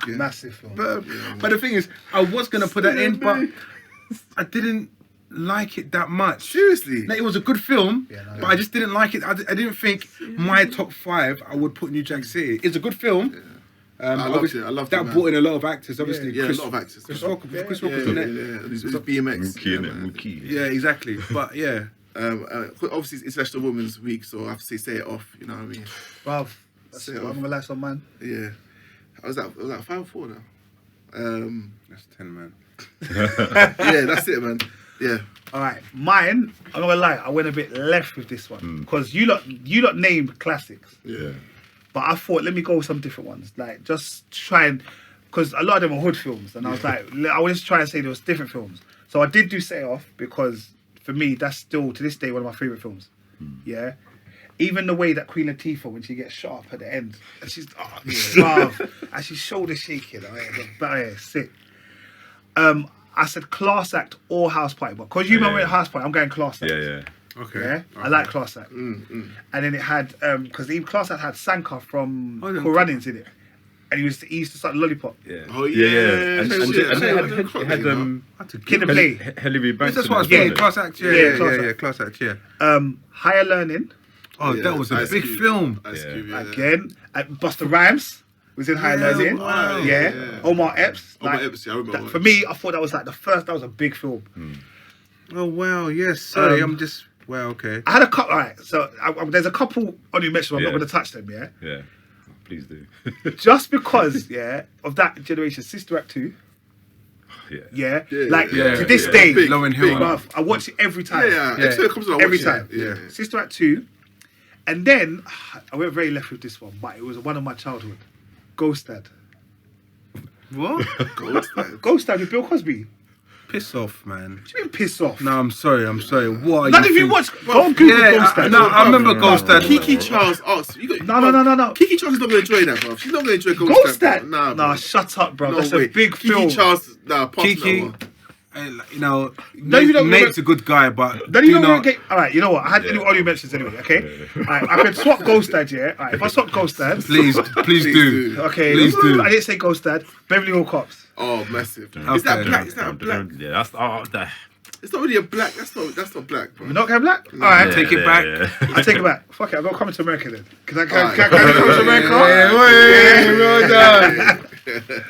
Massive film. but the thing is, I was gonna put that in, but I didn't like it that much. Seriously. Like, it was a good film, Yeah, no, but I just didn't like it. I didn't think my top 5 I would put New Jack City. It's a good film. I loved obviously, it. I loved that it, man. brought in a lot of actors. Obviously, Yeah, Chris, a lot of actors. Chris Rock, Chris Rock Yeah, was in yeah, it. yeah. It was BMX. Mookie, innit? man. Mookie. Yeah, exactly. But yeah, Obviously, it's International Women's Week, so I have to say it off. You know what I mean? Bruv, that's Say it. it I'm off. gonna relax on man. Yeah. I was at 5 or 4 now. that's 10, man. Yeah, that's it, man. Yeah. All right, mine. I'm not gonna lie. I went a bit left with this one because you lot named classics. Yeah. But I thought, let me go with some different ones. Like, just try and... Because a lot of them are hood films. And I was like, I wanted to try and say there was different films. So I did do Set It Off because, for me, that's still, to this day, one of my favourite films. Yeah? Even the way that Queen Latifah, when she gets shot up at the end, and she's, bruv, and she's shoulder shaking. Sick. I said class act or house party. But because you went house party, I'm going class act. Yeah. Okay. Yeah, I like Class Act. And then it had because Class Act had Sanka from Cool Runnings in it, and he used to start the Lollipop. Yeah. Oh yeah. And it had Kid and Play. Helly Banks. That's what I was Yeah. thinking. Class Act. Yeah. Class Act. Yeah. Higher Learning Oh, that was a big film. again. Busta Rhymes was in Higher Learning. wow. Yeah. Omar Epps. Omar Epps, yeah, I remember For me, I thought that was like the first. That was a big film. Oh wow, yes. Sorry, I'm just. Well, okay. I had a couple. All right, so there's a couple on you mentioned. I'm not Yeah. going to touch them. Yeah. Yeah. Please do. Just because, of that generation, Sister Act 2. Yeah. To this yeah. day, Big, Lauren Hill. bruv, I watch it every time. Yeah. Until it comes on, I Every watch time. it. Yeah. Sister Act 2. And then, I went very left with this one, but it was one of my childhood. Ghost Dad. What? Ghost Dad with Bill Cosby. Piss off, man. What do you mean piss off? No, I'm sorry. What are None of you think- watch. Go on Google Ghost Dad. I remember Ghost Dad. Kiki Charles asked. No. Kiki Charles is not going to enjoy that, bro. She's not going to enjoy Ghost Dad. Dad? Nah, Nah, bro. shut up, bro. No That's way. a big Kiki film. Charles, pass Kiki, that one. you know, you don't Nate's a good guy, but Then do you know not. all right, you know what? I had any audio mentions anyway, okay? Alright, I could swap Ghost Dad, yeah? Alright, if I swap Ghost Dad. Please do. Okay, Please do. I didn't say Ghost Dad. Beverly Hill Cops. Oh, massive. Okay. Is that black? Is that black? Yeah, that's that. It's not really a black. That's not black, bro. You're not going black? Alright, Take it back. I take it back. Fuck it, I'll go Coming to America then. Can I come Alright. to America? Well done.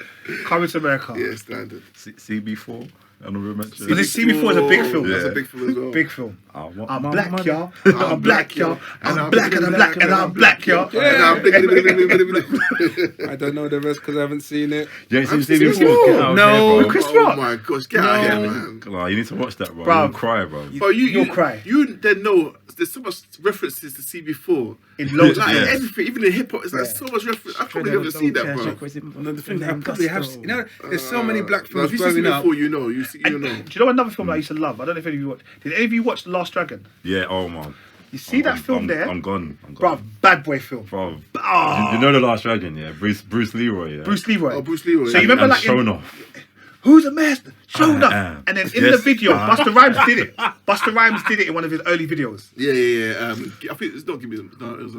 Coming to America. Yeah, standard. CB4. Honorable mention. But this CB4 is a big film. That's Yeah. a big film as well. Big film. I want I'm my black, money. y'all. I'm black, y'all. I'm black and I'm black and I'm black, y'all. I don't know the rest because I haven't seen it. You ain't I've seen seen CB4? CB4. Get out No. here, bro. Chris Oh Rock. my gosh, get out of here, man. Oh, you need to watch that, bro. Bruv. You'll cry, bro. But You'll cry. You then know there's so much references to CB4. In loads of Like Yeah. everything, even in hip hop, it's like Yeah. so much reference. I probably never seen that, bro. No, the thing I probably have. You know, there's so many black No, films if you see growing up. CB4, you know. You know. Do you know another film I used to love? I don't know if any of you watched. Did any of you watch The Last Dragon? Yeah, oh man. You see that film there? I'm gone. Bruv, bad boy film. Bro. Oh. You know The Last Dragon, yeah? Bruce Leroy, yeah? Bruce Leroy. Oh, Bruce Leroy. So you remember and like shown off. Who's the master? Shown I up. am. And then in Yes, the video, I Busta Rhymes did it. Busta Rhymes did it in one of his early videos. Yeah. I think it's not Give Me Some. No, it was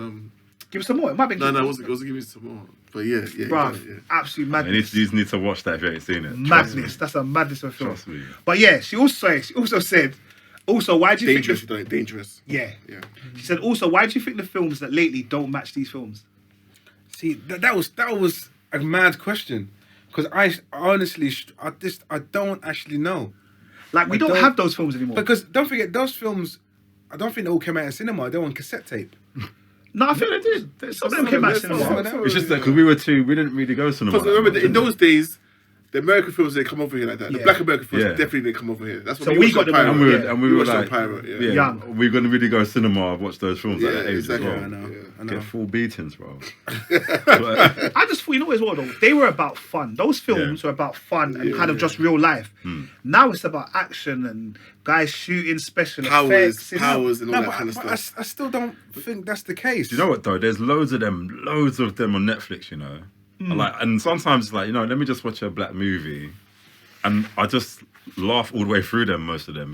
Give us some more. It might be. No, it wasn't Give Me Some More. But yeah. Bruv, Yeah. absolute You madness. need to watch that if you ain't seen it. Madness. That's a madness of a film. Trust me. But yeah, she also said, why do you Dangerous, think... you know, dangerous. Yeah. Yeah. She said, also, why do you think the films that lately don't match these films? See, that was a mad question because I honestly, I don't actually know. Like, we I don't don't- have those films anymore. Because don't forget, those films, I don't think they all came out in cinema. They were on cassette tape. No, I think they did. Some of them came out cinema. It's just that because we didn't really go cinema. Because remember, in those days, the American films didn't come over here like that. The Yeah. Black American films Yeah. definitely didn't come over here. That's what So we we watched got on them pirate. over here. and we We were watched on like, pirate, yeah. Young. we're gonna really go cinema, watch those films at Yeah, that age exactly. as I well. know. I know. Get full beatings, bro. I just thought, you know as well, though, they were about fun. Those films Yeah. were about fun and kind of just real life. Now it's about action and guys shooting special effects. Powers and all No, that kind of but stuff. I still don't think that's the case. Do you know what though? There's loads of them on Netflix. You know, and sometimes like let me just watch a black movie, and I just laugh all the way through them. Most of them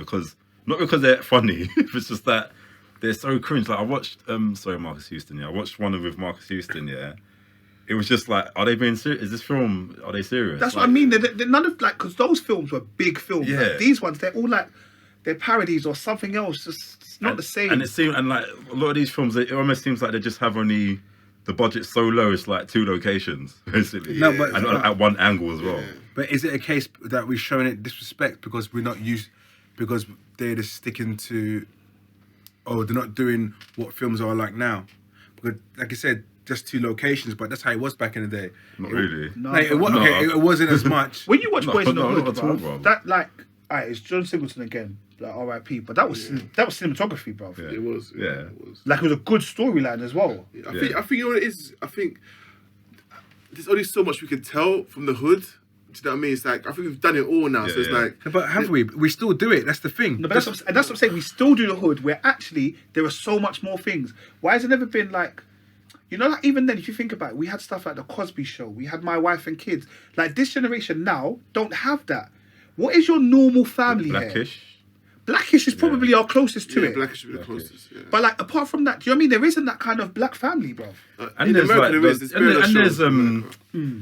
not because they're funny, it's just that they're so cringe. Like I watched Marcus Houston. Yeah, I watched one with Marcus Houston. Yeah. It was just like, are they being serious? Is this film, are they serious? That's like, what I mean. They're none of, like, because those films were big films. Yeah. Like, these ones, they're all like, they're parodies or something else. Just it's not the same. And it seems, and like a lot of these films, it almost seems like they just have only the budget so low. It's like 2 locations basically, No, but- and at one angle as well. But is it a case that we're showing it disrespect because we're not used, because they're just sticking to, or they're not doing what films are like now? Because, like I said, just 2 locations, but that's how it was back in the day. Not really. No, Like, but- okay, it wasn't as much. when you watch No, Boys in the no, Hood, not at all, bruv, bro. that like, alright, it's John Singleton again. like R.I.P. But that was cinematography, bro. Yeah. It was. Yeah. It was. Like it was a good storyline as well. I think you know what it is. I think there's only so much we can tell from the hood. Do you know what I mean? It's like I think we've done it all now. So it's like, but have we? We still do it. That's the thing. No, but that's what I'm saying. We still do the hood, where actually there are so much more things. Why has it never been like, you know, like even then, if you think about it, we had stuff like the Cosby Show. We had My Wife and Kids. Like this generation now don't have that. What is your normal family here? Blackish. Blackish is probably our closest to it. Blackish should be the closest. Yeah. But like apart from that, do you know what I mean? There isn't that kind of black family, bro. And in there's America, like there's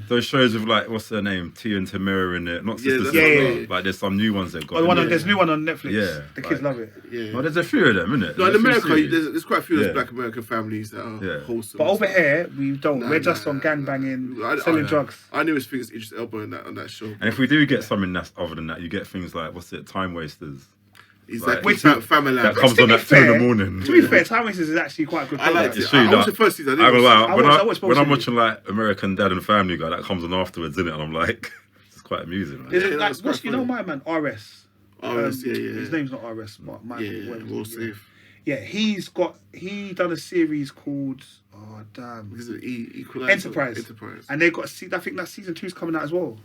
those shows with like what's their name, Tia and Tamira in it. Not Sister Yeah, Sister. Like there's some new ones they've got. There's a new one on Netflix. Yeah, The kids love it. Yeah. Well, there's a few of them, isn't it? No, in America, there's quite a few of those Yeah. black American families that are wholesome. But over here, we don't. Nah, We're just nah, on gangbanging, nah. selling drugs. I knew his fingers Idris Elba on that show. And if we do get something that's other than that, you get things like what's it, Time Wasters. He's Like, like family. That comes on at 2 in the morning. To be fair, Time Wasters is actually quite a good. I liked It's it. true, I watched like, the first season. I watched when I'm both watching like American Dad and Family Guy, that comes on afterwards, isn't it? And I'm like, it's quite amusing. Like. Is it Yeah, like that's what's quite you know funny. my man RS? RS, yeah. His name's not RS, but Michael. Yeah, whatever Raw his name is. Safe. Yeah, he done a series called Is it Equalizer? Enterprise. And they got I think that season 2 is coming out as well.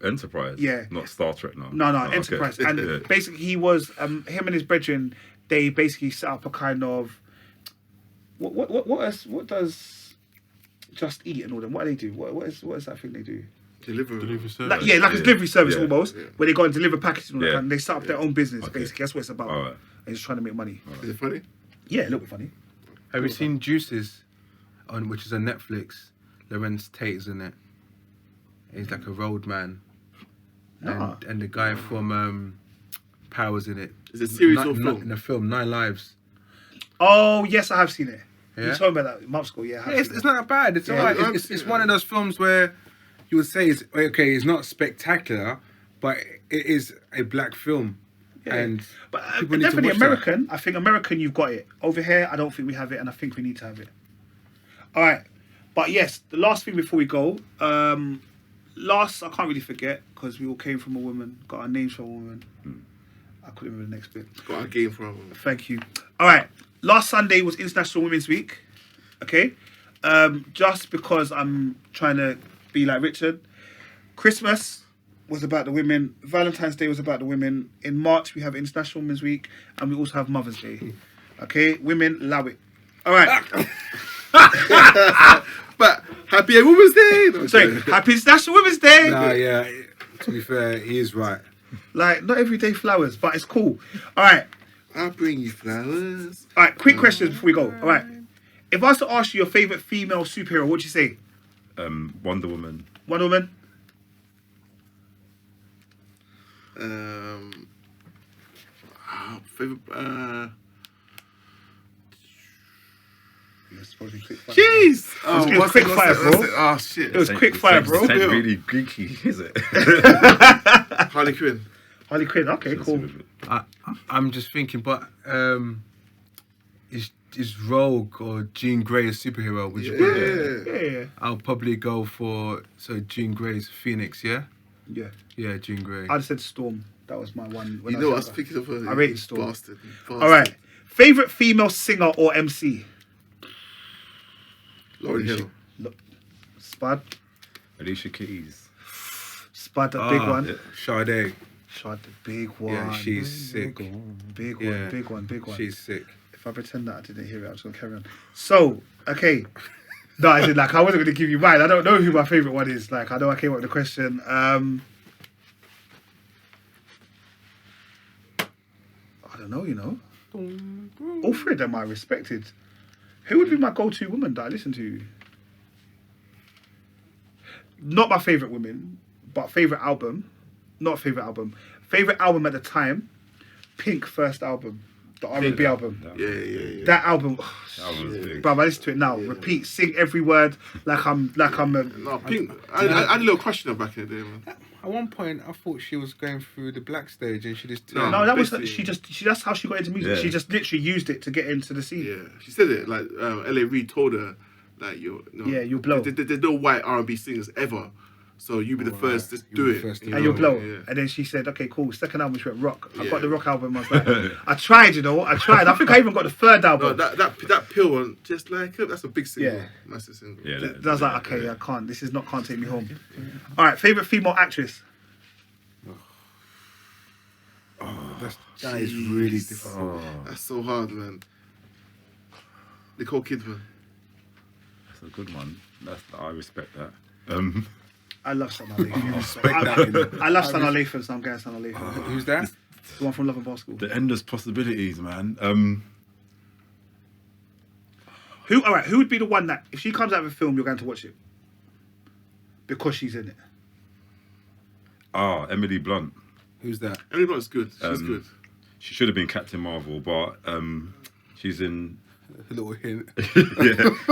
Enterprise. Yeah. Not Star Trek. No. No, Oh, okay. Enterprise. And Yeah. basically he was him and his brethren. They basically set up a kind of what does Just Eat and all them? What do they do? What is that thing they do? Delivery service. Like a delivery service Yeah. almost, where they go and deliver packages and all that Yeah. kind. And they set up their own business Okay. basically. That's what it's about. All right. They're just trying to make money. Is it funny? Yeah, a little bit funny. Have you seen Juices, which is on Netflix? Lorenz Tate's in it. He's like a road man, and the guy from Power's in it. Is it series or film? In the film 9 Lives. Oh yes, I have seen it. Yeah? You told me about that months ago. Yeah, I have seen It's it. not that bad. It's alright. I've It's seen one of those films where you would say it's okay. It's not spectacular, but it is a black film. Yeah. And But people need to definitely watch that. American. I think American, you've got it. Over here, I don't think we have it, and I think we need to have it. All right, but yes, the last thing before we go. Last, I can't really forget because we all came from a woman, got our names from a woman. I couldn't remember the next bit. Got a game for him. Thank you. All right, last Sunday was International Women's Week. Okay, just because I'm trying to be like Richard. Christmas was about the women. Valentine's Day was about the women. In March we have International Women's Week, and we also have Mother's Day. Okay, women love it. All right. But happy Women's Day. No, Sorry, Happy International Women's Day. Nah, yeah. To be fair, he is right. Like not everyday flowers, but it's cool. All right. I'll bring you flowers. All right, quick questions before we go. All right. If I was to ask you your favorite female superhero, what'd you say? Wonder Woman. Wonder Woman? Favorite. You're supposed to be quick fire. Jeez. It was quick fire, bro. Oh shit. It was quick fire, bro. This ain't really geeky, is it? Harley Quinn. Harley Quinn. Okay, cool. I'm just thinking, but is Rogue or Jean Grey a superhero? Would you put it? Yeah. I'll probably go for Jean Grey's Phoenix. Yeah. Yeah. Yeah, Jean Grey. I just said Storm. That was my one. You know, I was thinking of her. I rated Storm. Bastard. All right. Favorite female singer or MC? Lauryn Hill. Spud. Alicia Keys. Spud, the big one. Yeah. Sade. Shot the big one. Yeah, she's sick. Big one, Yeah. big one, big one. She's sick. If I pretend that I didn't hear it, I'm just gonna carry on. So, okay. No, I said like I wasn't gonna give you mine. I don't know who my favorite one is. Like I know I came up with the question. I don't know, you know. All three of them I respected. Who would be my go-to woman that I listen to? Not my favorite woman, but favorite album. Not favorite album. Favorite album at the time. Pink first album, the R&B album. Yeah. That album, That was big. bro. I listen to it now. Repeat, sing every word like I'm a. No, Pink. I had a little crush on her back in the day, man. At one point, I thought she was going through the black stage, and she just No. No, that was basically- that's how she got into music. Yeah. She just literally used it to get into the scene. Yeah, she said it like L.A. Reid told her like you're Yeah, you'll blow. There's no white R&B singers ever. So you be the first, just do it. First, And you'll blow. Yeah. And then she said, okay, cool. Second album, she went rock. I got the rock album. I was like, I tried. I think I even got the third No, album. that pill one, just like it. That's a big single. Yeah. Massive single. Yeah, I was like, okay, I can't. This is not Can't Take Me Home. All right, favorite female actress. That is really difficult. That's so hard, man. Nicole Kidman. That's a good one. I respect that. I love Sana Lathan. Respect that, you know. I love Sana Lathan, so I'm going Sana Lathan. Who's that? The one from Love and Basketball. The endless possibilities, man. Who would be the one that, if she comes out of a film, you're going to watch it? Because she's in it. Emily Blunt. Who's that? Everybody's good. She's good. She should have been Captain Marvel, but she's in. A little hint.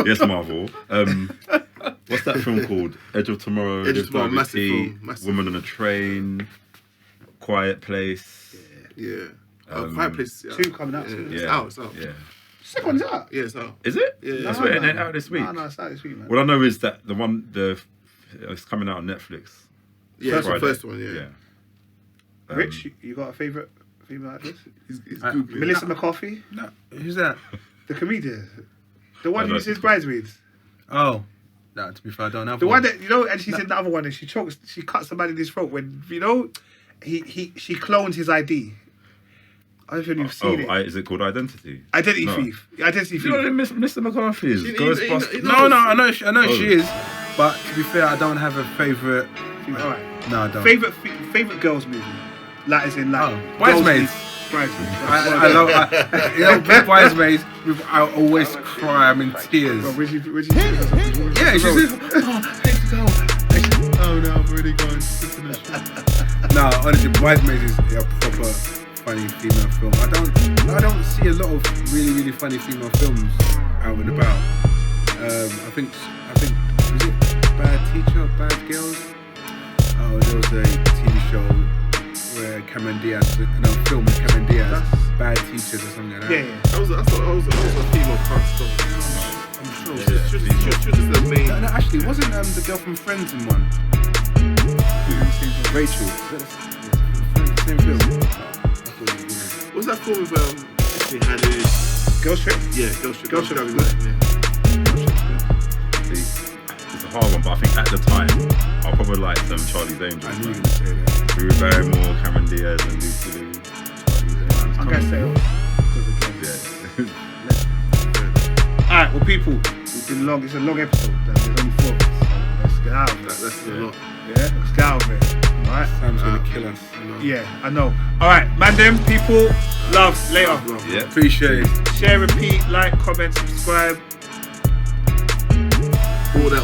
Yes, Marvel. What's that film called? Edge of Tomorrow. Edge of Tomorrow, Live massive Tea, film, massive Woman on a Train. Quiet Place. Yeah. Quiet Place. Yeah. 2 coming out soon. It's out. It's out. Yeah. Second one's out. Yeah, it's out. Is it? Yeah. That's No, it ain't out this week. No, it's out this week, man. What I know is that it's coming out on Netflix. Yeah, it's the Friday. first one, yeah. Rich, you got a favourite female actress? He's Googling. Melissa McCarthy, No. Who's that? the comedian. The one I know. who's his bridesmaids. Oh. No, to be fair, I don't have The one. one that, and she's in the other one and she cuts somebody in his throat when, she clones his ID. I don't know if you've seen it. Is it called Identity? Identity No. thief. Identity You know thief. who Mr. McCarthy is? He- he- Ghostbusters. he- No, I know Oh. she is. But to be fair, I don't have a favourite. All right. No, I don't. Favorite girls movie, like as in like Oh, Bridesmaids. Bridesmaids. I love Bridesmaids. I always cry. I'm in tears. Bro, where'd you Yeah, she's just, let's go. Oh no, I'm already going. No, honestly, Bridesmaids is a proper funny female film. I don't see a lot of really funny female films out and about. I think was it Bad Teacher, Bad Girls? Oh, there was a TV show where Cameron Diaz, film with Cameron Diaz, Bad Teachers or something like that. Yeah. That was a female cast. I'm sure. She was just the main. No, actually, wasn't the girl from Friends in one? Rachel. The same film. What's that film with they had it? Girls Trip. Yeah, Girls Trip. Girls Trip. It's a hard one, but I think at the time, I probably liked Charlie's Angels. I knew you man. were going to say that. Drew Barrymore, Cameron Diaz, and Lucy Liu. Charlie's Angels. I'm gonna say it. Yeah. Alright, well people, it's a long episode. There's only 4 of us. So let's get out of it. That's a lot. Yeah, let's get out of it. Alright? Sam's going to kill us. Yeah, I know. Alright, man them, people, love, later. Yeah. Appreciate it. Share, repeat, like, comment, subscribe. All that.